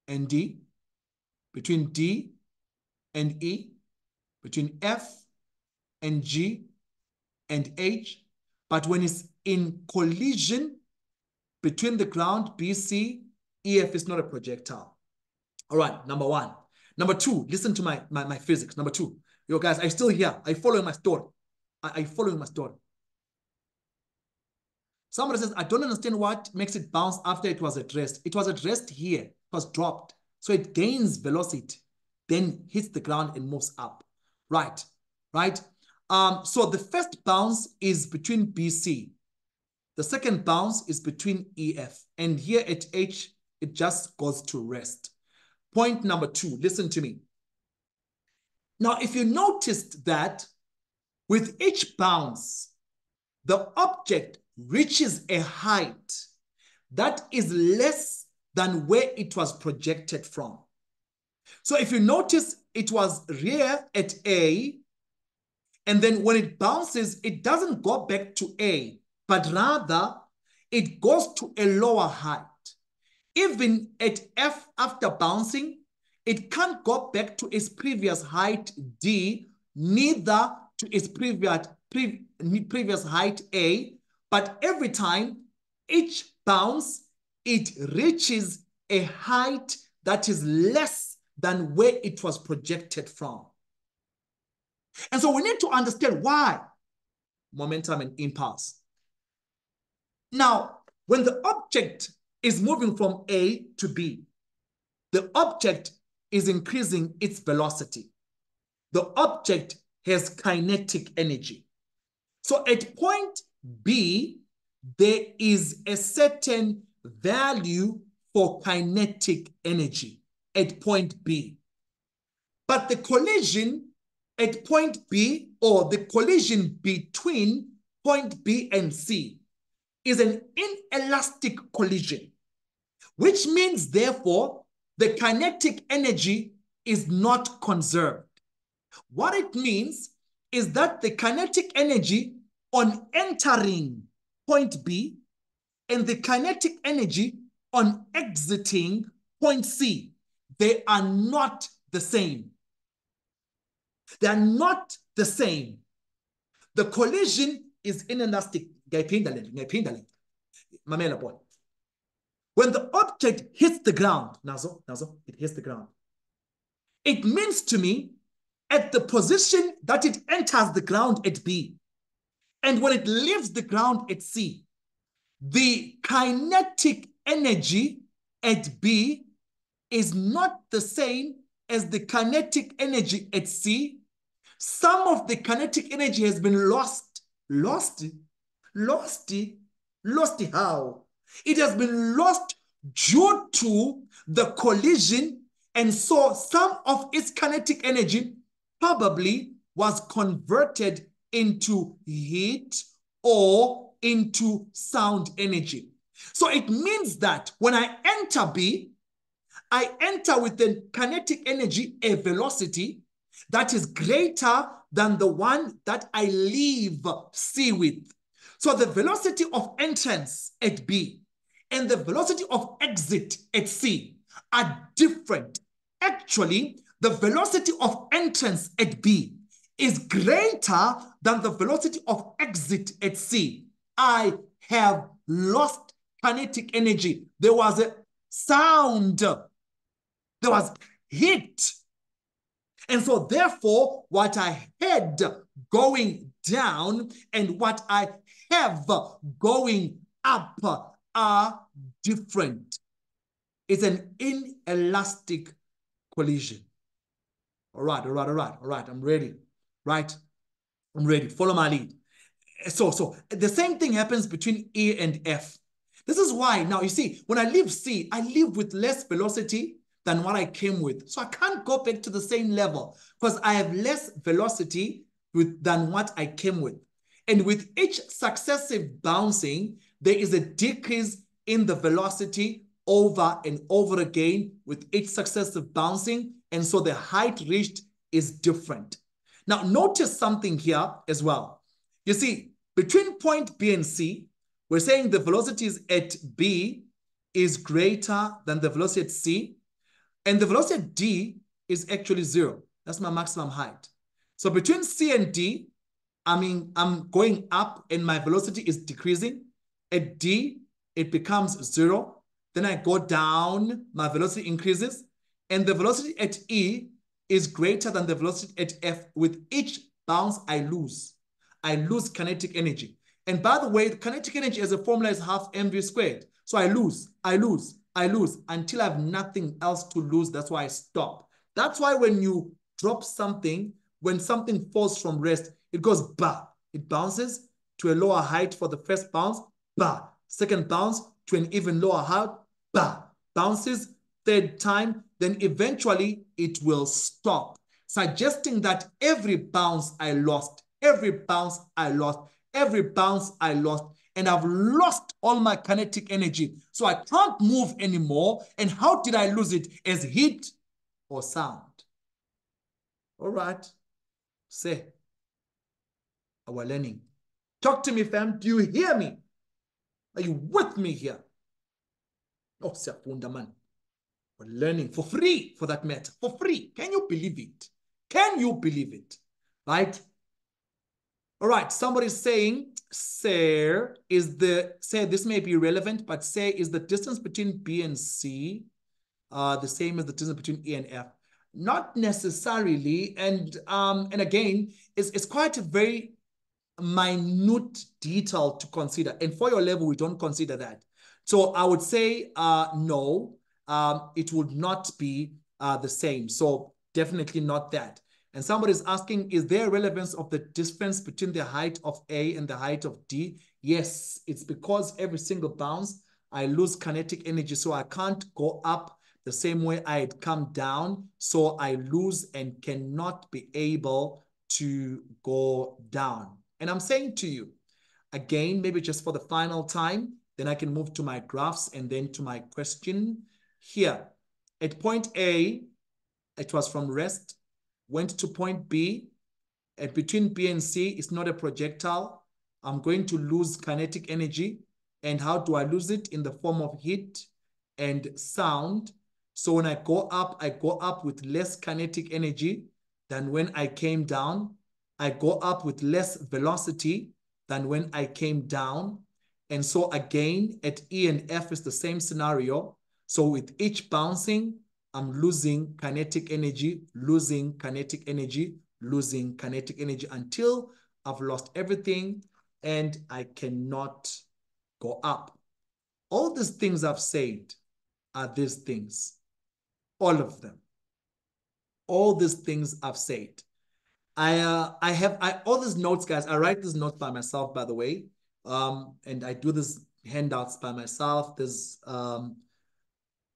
and D, between D and E, between F and G and H. But when it's in collision between the ground, BC, EF is not a projectile. All right, number one. Number two, listen to my physics. Number two, yo guys, I still here. I follow my story. I follow my story. Somebody says, I don't understand what makes it bounce after it was at rest. It was at rest here. It was dropped. So it gains velocity, then hits the ground and moves up. Right. So the first bounce is between BC. The second bounce is between EF. And here at H, it just goes to rest. Point number two, listen to me. Now, if you noticed that with each bounce, the object reaches a height that is less than where it was projected from. So if you notice, it was rear at A, and then when it bounces, it doesn't go back to A, but rather it goes to a lower height. Even at F after bouncing, it can't go back to its previous height D, neither to its previous height A, but every time, each bounce, it reaches a height that is less than where it was projected from. And so we need to understand why momentum and impulse. Now, when the object is moving from A to B, the object is increasing its velocity. The object has kinetic energy. So at point B, there is a certain value for kinetic energy at point B. But the collision at point B, or the collision between point B and C, is an inelastic collision. which means, therefore, the kinetic energy is not conserved. What it means is that the kinetic energy on entering point B and the kinetic energy on exiting point C, they are not the same. They are not the same. The collision is inelastic. Mamela boy. When the object hits the ground, Nazo, it hits the ground. It means to me at the position that it enters the ground at B, and when it leaves the ground at C, the kinetic energy at B is not the same as the kinetic energy at C. Some of the kinetic energy has been lost. Lost how? It has been lost due to the collision, and so some of its kinetic energy probably was converted into heat or into sound energy. So it means that when I enter B, I enter with the kinetic energy, a velocity that is greater than the one that I leave C with. So the velocity of entrance at B and the velocity of exit at C are different. Actually, the velocity of entrance at B is greater than the velocity of exit at C. I have lost kinetic energy. There was a sound. There was heat. And so therefore, what I had going down and what I have going up are different. It's an inelastic collision. All right. I'm ready. Right? I'm ready. Follow my lead. So the same thing happens between E and F. This is why now you see, when I leave C, I leave with less velocity than what I came with. So I can't go back to the same level because I have less velocity than what I came with. And with each successive bouncing, there is a decrease in the velocity over and over again with each successive bouncing. And so the height reached is different. Now, notice something here as well. You see, between point B and C, we're saying the velocities at B is greater than the velocity at C. And the velocity at D is actually 0. That's my maximum height. So between C and D, I'm going up and my velocity is decreasing. At D, it becomes 0. Then I go down, my velocity increases. And the velocity at E is greater than the velocity at F. With each bounce, I lose kinetic energy. And by the way, the kinetic energy as a formula is half mv squared. So I lose until I have nothing else to lose. That's why I stop. That's why when you drop something, when something falls from rest, it goes bah. It bounces to a lower height for the first bounce, bah. Second bounce to an even lower height, bah. Bounces third time, then eventually it will stop. Suggesting that every bounce I lost, every bounce I lost, and I've lost all my kinetic energy. So I can't move anymore. And how did I lose it? As heat or sound? All right. Say, our learning. Talk to me, fam. Do you hear me? Are you with me here? Oh, Siyafunda, man. We're learning for free, for that matter. For free. Can you believe it? Can you believe it? Right? All right. Somebody's saying, say this may be relevant, but say, is the distance between B and C the same as the distance between E and F? Not necessarily. And again, it's quite a very minute detail to consider. And for your level, we don't consider that. So I would say no, it would not be the same. So definitely not that. And somebody's asking, is there a relevance of the difference between the height of A and the height of D? Yes, it's because every single bounce, I lose kinetic energy. So I can't go up the same way I had come down. So I lose and cannot be able to go down. And I'm saying to you, again, maybe just for the final time, Then I can move to my graphs and then to my question here. At point A, it was from rest, went to point B, and between B and C, it's not a projectile. I'm going to lose kinetic energy. And how do I lose it? In the form of heat and sound. So when I go up with less kinetic energy than when I came down. I go up with less velocity than when I came down. And so again, at E and F is the same scenario. So with each bouncing, I'm losing kinetic energy, losing kinetic energy, losing kinetic energy until I've lost everything and I cannot go up. All these things I've said are these things. All of them. All these things I've said. I have all these notes, guys. I write these notes by myself, by the way. And I do these handouts by myself. This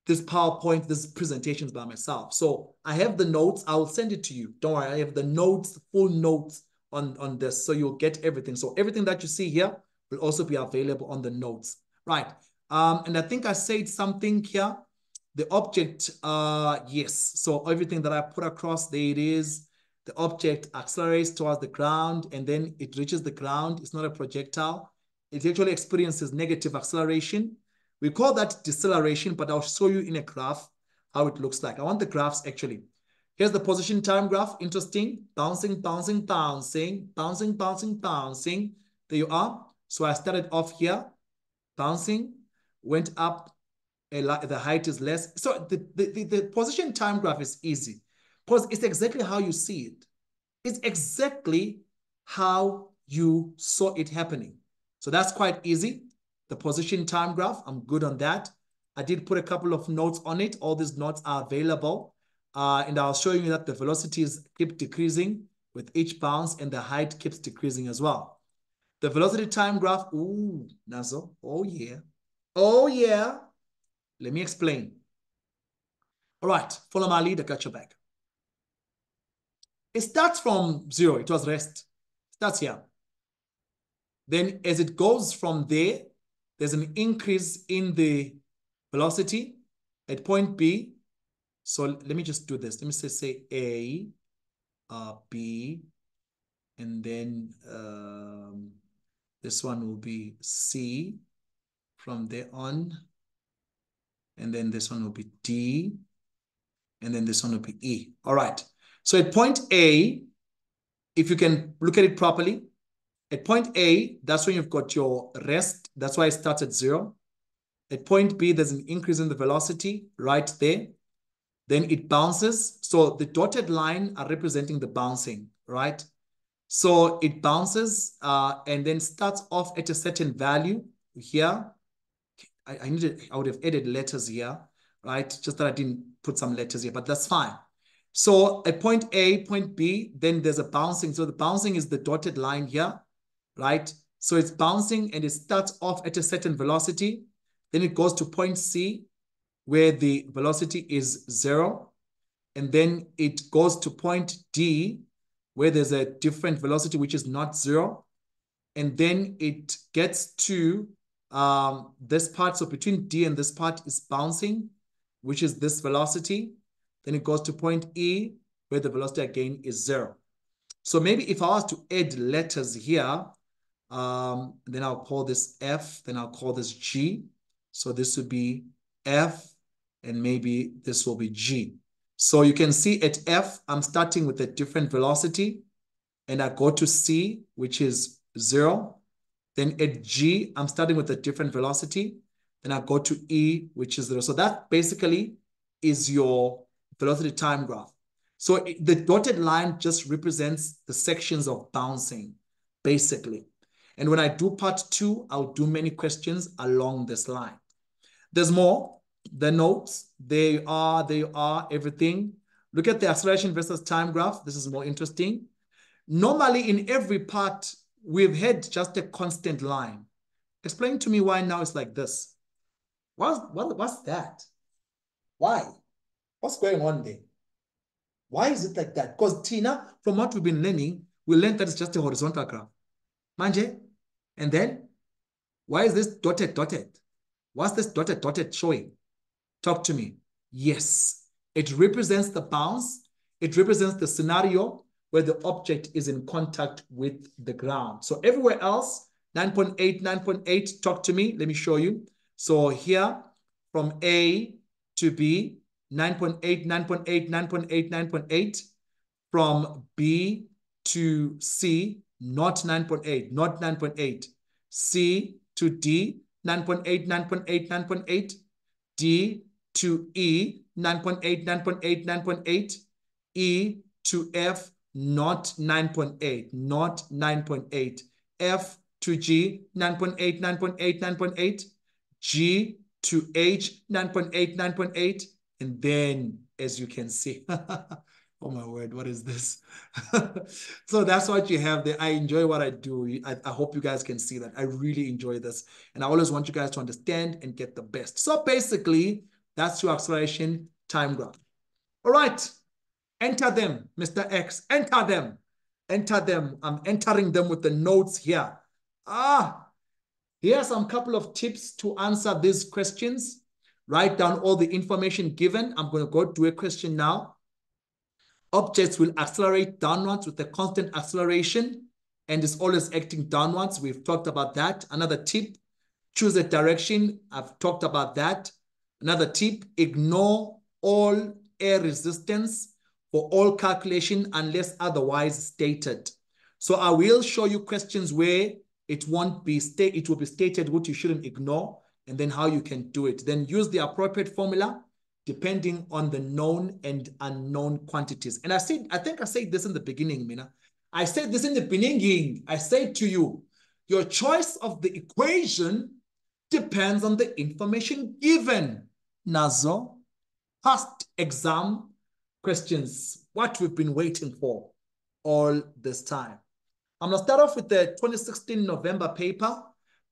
PowerPoint, this presentations by myself. So I have the notes. I will send it to you. Don't worry. I have the notes, full notes on this. So you'll get everything. So everything that you see here will also be available on the notes. Right. And I think I said something here. The object, yes. So everything that I put across, there it is. The object accelerates towards the ground and then it reaches the ground. It's not a projectile. It actually experiences negative acceleration. We call that deceleration, but I'll show you in a graph how it looks like. I want the graphs actually. Here's the position time graph. Interesting. Bouncing, bouncing, bouncing, bouncing, bouncing, bouncing. There you are. So I started off here, bouncing, went up. The height is less. So the position time graph is easy because it's exactly how you see it. It's exactly how you saw it happening. So that's quite easy. The position time graph, I'm good on that. I did put a couple of notes on it. All these notes are available. And I'll show you that the velocities keep decreasing with each bounce and the height keeps decreasing as well. The velocity time graph, ooh, Nazo, oh yeah. Oh yeah. Let me explain. All right, follow my lead, I got your back. It starts from 0, it was rest. Starts here. Then as it goes from there, there's an increase in the velocity at point B. So let me just do this. Let me say A, B, and then this one will be C from there on. And then this one will be D. And then this one will be E. All right. So at point A, if you can look at it properly, at point A, that's when you've got your rest. That's why it starts at 0. At point B, there's an increase in the velocity right there. Then it bounces. So the dotted line are representing the bouncing, right? So it bounces and then starts off at a certain value here. I would have added letters here, right? Just that I didn't put some letters here, but that's fine. So at point A, point B, then there's a bouncing. So the bouncing is the dotted line here, right? So it's bouncing and it starts off at a certain velocity. Then it goes to point C where the velocity is 0. And then it goes to point D where there's a different velocity, which is not 0. And then it gets to this part. So between D and this part is bouncing, which is this velocity. Then it goes to point E where the velocity again is 0. So maybe if I was to add letters here, then I'll call this F, then I'll call this G. So this would be F, and maybe this will be G. So you can see at F, I'm starting with a different velocity, and I go to C, which is 0. Then at G, I'm starting with a different velocity. Then I go to E, which is 0. So that basically is your velocity time graph. So the dotted line just represents the sections of bouncing, basically. And when I do part 2, I'll do many questions along this line. There's more. The notes, they are everything. Look at the acceleration versus time graph. This is more interesting. Normally, in every part, we've had just a constant line. Explain to me why now it's like this. What's that? Why? What's going on there? Why is it like that? Because Tina, from what we've been learning, we learned that it's just a horizontal graph. Manje? And then Why is this dotted, dotted? What's this dotted, dotted showing? Talk to me. Yes, it represents the bounce. It represents the scenario where the object is in contact with the ground. So everywhere else, 9.8, 9.8, talk to me. Let me show you. So here, from A to B, 9.8, 9.8, 9.8, 9.8. From B to C, not 9.8, not 9.8. C to D, 9.8, 9.8, 9.8. D to E, 9.8, 9.8, 9.8. E to F, not 9.8, not 9.8. F to G, 9.8, 9.8, 9.8. G to H, 9.8, 9.8. And then, as you can see, oh my word, what is this? So that's what you have there. I enjoy what I do. I hope you guys can see that. I really enjoy this. And I always want you guys to understand and get the best. So basically, that's your acceleration time graph. All right. Enter them, Mr. X. Enter them. Enter them. I'm entering them with the notes here. Here are some couple of tips to answer these questions. Write down all the information given. I'm going to go do a question now. Objects will accelerate downwards with a constant acceleration and is always acting downwards. We've talked about that. Another tip, choose a direction. I've talked about that. Another tip, ignore all air resistance for all calculation unless otherwise stated. So I will show you questions where it will be stated what you shouldn't ignore and then how you can do it. Then use the appropriate formula depending on the known and unknown quantities. And I think I said this in the beginning, Mina. I said this in the beginning. I said to you, your choice of the equation depends on the information given. Nazo, past exam questions, what we've been waiting for all this time. I'm going to start off with the 2016 November paper,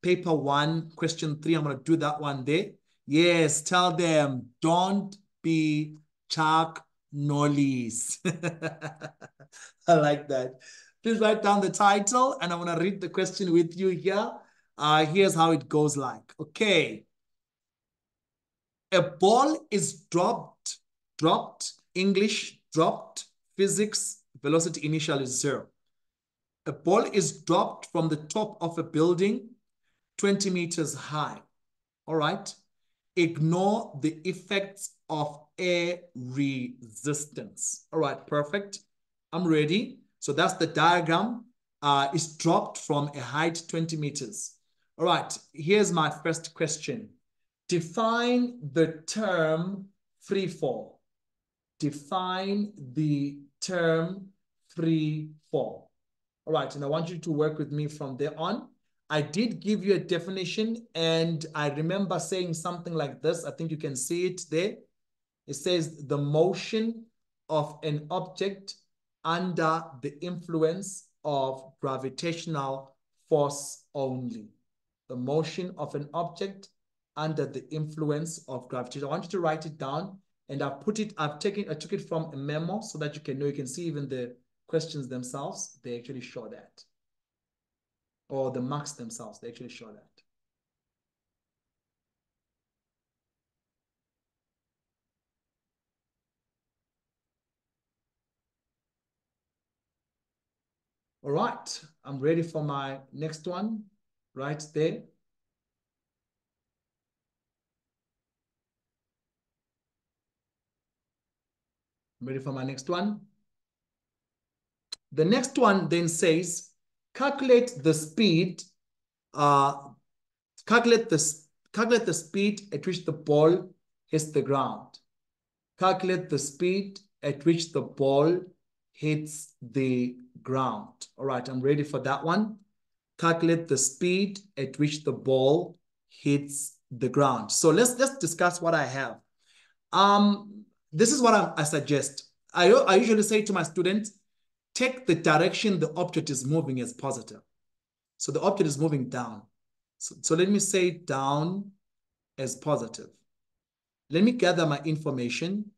paper 1, question 3. I'm going to do that one there. Yes, tell them, don't be Chuck Norris. I like that. Please write down the title, and I'm going to read the question with you here. Here's how it goes like. Okay. A ball is dropped, English, dropped, physics, velocity initial is 0. A ball is dropped from the top of a building 20 meters high. All right. Ignore the effects of air resistance. All right, perfect. I'm ready. So that's the diagram. It's dropped from a height 20 meters. All right, here's my first question. Define the term free fall. Define the term free fall. All right, and I want you to work with me from there on. I did give you a definition, and I remember saying something like this. I think you can see it there. It says the motion of an object under the influence of gravitational force only. The motion of an object under the influence of gravitation. I want you to write it down, and I took it from a memo so that you can know. You can see even the questions themselves. They actually show that. Or the marks themselves, they actually show that. All right, I'm ready for my next one, right there. I'm ready for my next one. The next one then says, calculate the speed, calculate the speed at which the ball hits the ground. Calculate the speed at which the ball hits the ground. All right, I'm ready for that one. Calculate the speed at which the ball hits the ground. So let's discuss what I have. This is what I suggest. I usually say to my students, take the direction the object is moving as positive. So the object is moving down. So let me say down as positive. Let me gather my information.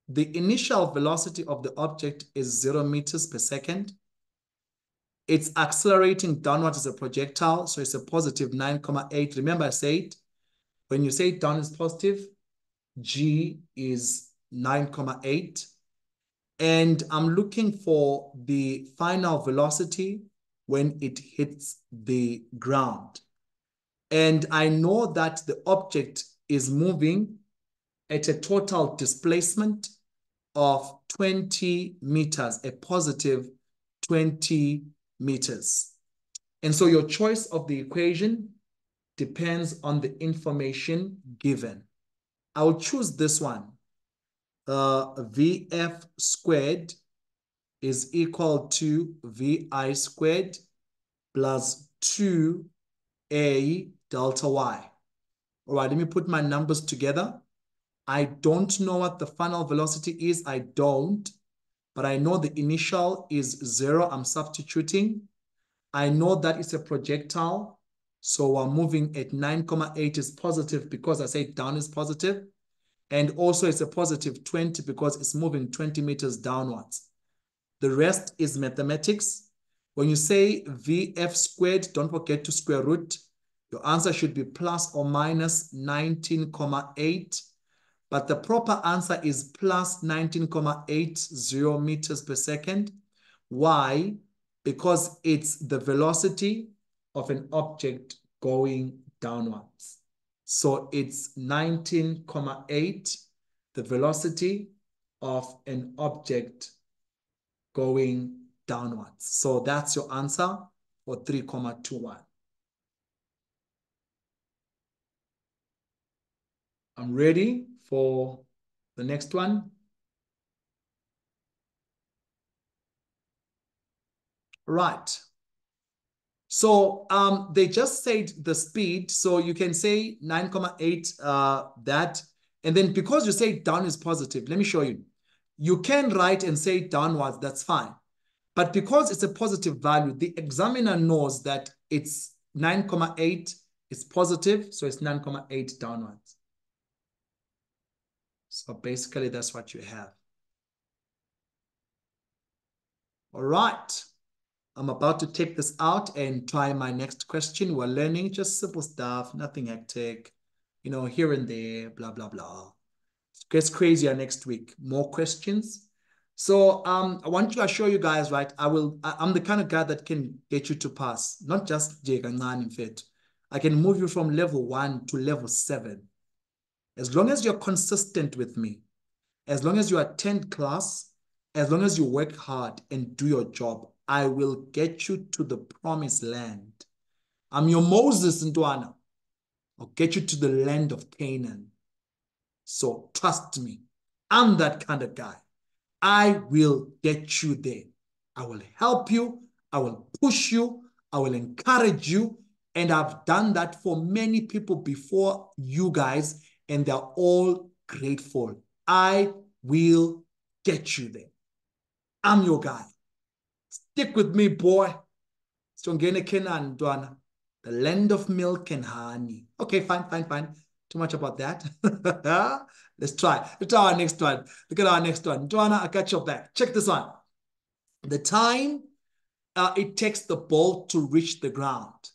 The initial velocity of the object is 0 meters per second. It's accelerating downwards as a projectile, so it's a positive 9,8. Remember I said, when you say down is positive, G is 9,8. And I'm looking for the final velocity when it hits the ground. And I know that the object is moving at a total displacement of 20 meters, a positive 20 meters. And so your choice of the equation depends on the information given. I'll choose this one. VF squared is equal to VI squared plus 2A delta Y. All right, let me put my numbers together. I don't know what the final velocity is. I don't, but I know the initial is 0. I'm substituting. I know that it's a projectile. So we're moving at 9,8 is positive because I say down is positive. And also it's a positive 20 because it's moving 20 meters downwards. The rest is mathematics. When you say VF squared, don't forget to square root. Your answer should be plus or minus 19,8. But the proper answer is plus 19,80 meters per second. Why? Because it's the velocity of an object going downwards. So it's 19,8, the velocity of an object going downwards. So that's your answer for 3,21. I'm ready for the next one. Right. So they just said the speed. So you can say 9,8 that. And then because you say down is positive, let me show you. You can write and say downwards, that's fine. But because it's a positive value, the examiner knows that it's 9,8 is positive, so it's 9,8 downwards. So basically that's what you have. All right. I'm about to take this out and try my next question. We're learning just simple stuff, nothing hectic, you know, here and there, blah, blah, blah. It gets crazier next week. More questions. So I want to assure you guys, right? I'm the kind of guy that can get you to pass, not just Jaganan, in fact. I can move you from level 1 to level 7. As long as you're consistent with me, as long as you attend class, as long as you work hard and do your job, I will get you to the promised land. I'm your Moses, Ntwana. I'll get you to the land of Canaan. So trust me, I'm that kind of guy. I will get you there. I will help you. I will push you. I will encourage you. And I've done that for many people before you guys, and they're all grateful. I will get you there. I'm your guy. Stick with me, boy. Strongene Kenan, Dwana. The land of milk and honey. Okay, fine. Too much about that. Let's try. Let's try our next one. Look at our next one. Dwana, I got your back. Check this one. The time it takes the ball to reach the ground.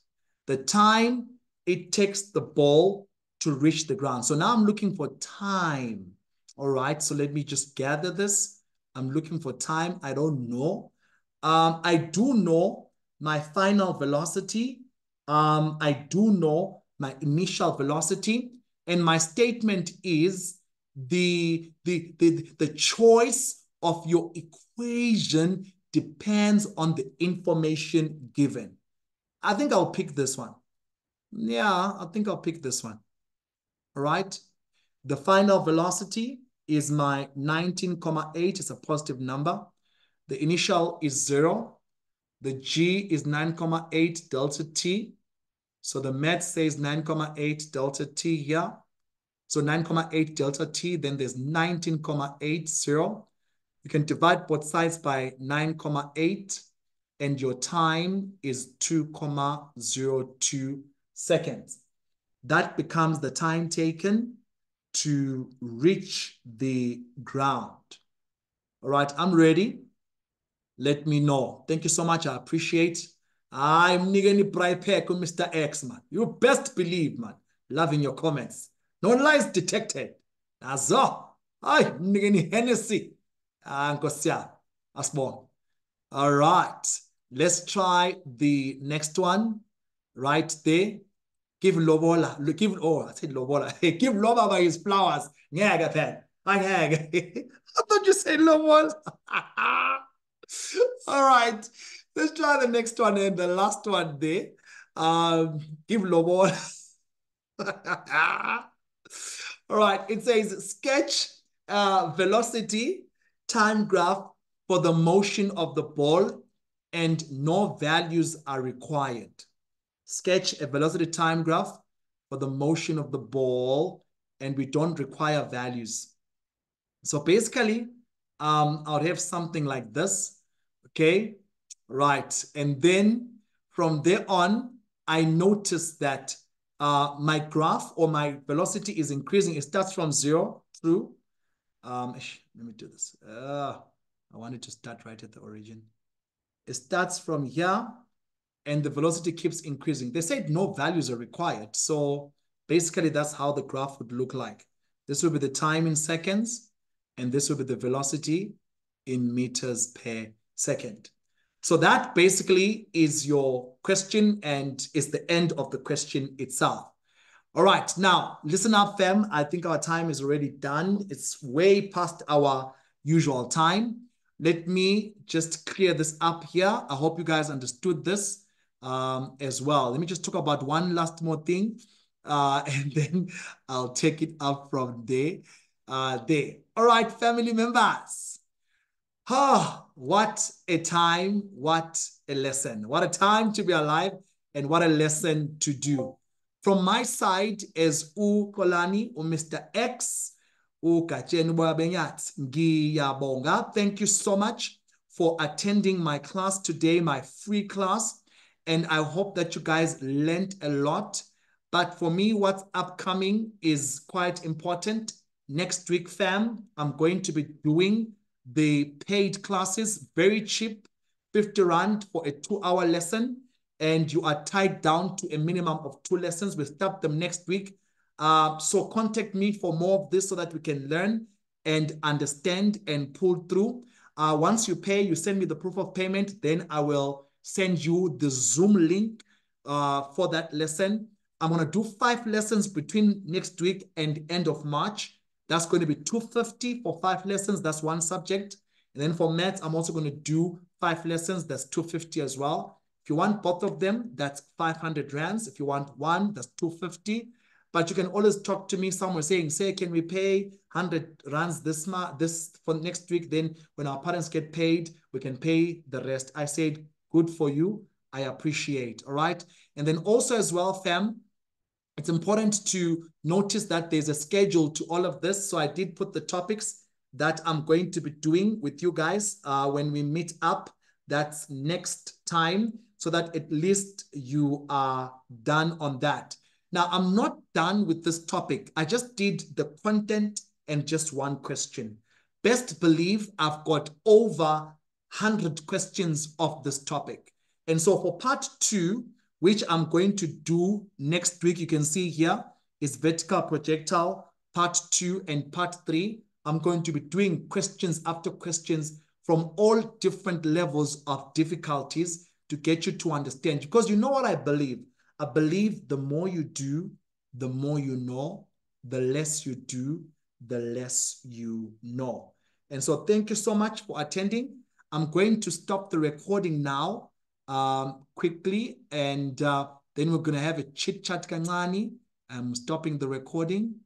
The time it takes the ball to reach the ground. So now I'm looking for time. All right, so let me just gather this. I'm looking for time. I don't know. I do know my final velocity. I do know my initial velocity. And my statement is the choice of your equation depends on the information given. I think I'll pick this one. Yeah, I think I'll pick this one. All right. The final velocity is my 19,8. It's a positive number. The initial is 0. The G is 9,8 delta T. So the math says 9,8 delta T here. So 9,8 delta T, then there's 19,80. You can divide both sides by 9,8, and your time is 2,02 seconds. That becomes the time taken to reach the ground. All right, I'm ready. let me know. Thank you so much. I appreciate. I'm Nigani Braipe, Mr. X, man. You best believe, man. Loving your comments. No lies detected. Azo. Ay, Nigani Hennessy. Ankosia. Asbon. All right. Let's try the next one. Right there. Give Lobola. I said Lobola. Give Loba by his flowers. Nyaga pen. I thought you said Lobola. All right. Let's try the next one and the last one there. Give Lobola. All right. It says sketch velocity time graph for the motion of the ball and no values are required. Sketch a velocity time graph for the motion of the ball and we don't require values. So basically, I would have something like this, okay? Right, and then from there on, I notice that my graph or my velocity is increasing. It starts from 0 through, let me do this. I wanted to start right at the origin. It starts from here and the velocity keeps increasing. They said no values are required. So basically that's how the graph would look like. This will be the time in seconds and this will be the velocity in meters per second. So that basically is your question and is the end of the question itself. All right, now listen up, fam. I think our time is already done. It's way past our usual time. Let me just clear this up here. I hope you guys understood this as well. Let me just talk about one last more thing and then I'll take it up from there. All right, family members. Oh, what a time, what a lesson. What a time to be alive and what a lesson to do. From my side as Kolani, Mr. X, thank you so much for attending my class today, my free class. And I hope that you guys learned a lot. But for me, what's upcoming is quite important. Next week, fam, I'm going to be doing the paid classes, very cheap, 50 Rand for a 2-hour lesson. And you are tied down to a minimum of 2 lessons. We'll start them next week. So contact me for more of this so that we can learn and understand and pull through. Once you pay, you send me the proof of payment, then I will send you the Zoom link for that lesson. I'm going to do 5 lessons between next week and end of March. That's going to be 250 for 5 lessons. That's one subject. And then for maths, I'm also going to do 5 lessons. That's 250 as well. If you want both of them, that's 500 rands. If you want one, that's 250. But you can always talk to me somewhere saying, can we pay 100 rands this for next week? Then when our parents get paid, we can pay the rest. I said, good for you. I appreciate. All right. And then also as well, fam, it's important to notice that there's a schedule to all of this. So I did put the topics that I'm going to be doing with you guys when we meet up. That's next time, so that at least you are done on that. Now, I'm not done with this topic. I just did the content and just one question. Best believe I've got over 100 questions of this topic. And so for part 2, which I'm going to do next week, you can see here is vertical projectile, part 2 and part 3. I'm going to be doing questions after questions from all different levels of difficulties to get you to understand. Because you know what I believe? I believe the more you do, the more you know. The less you do, the less you know. And so thank you so much for attending. I'm going to stop the recording now quickly. And then we're going to have a chit-chat kancane. I'm stopping the recording.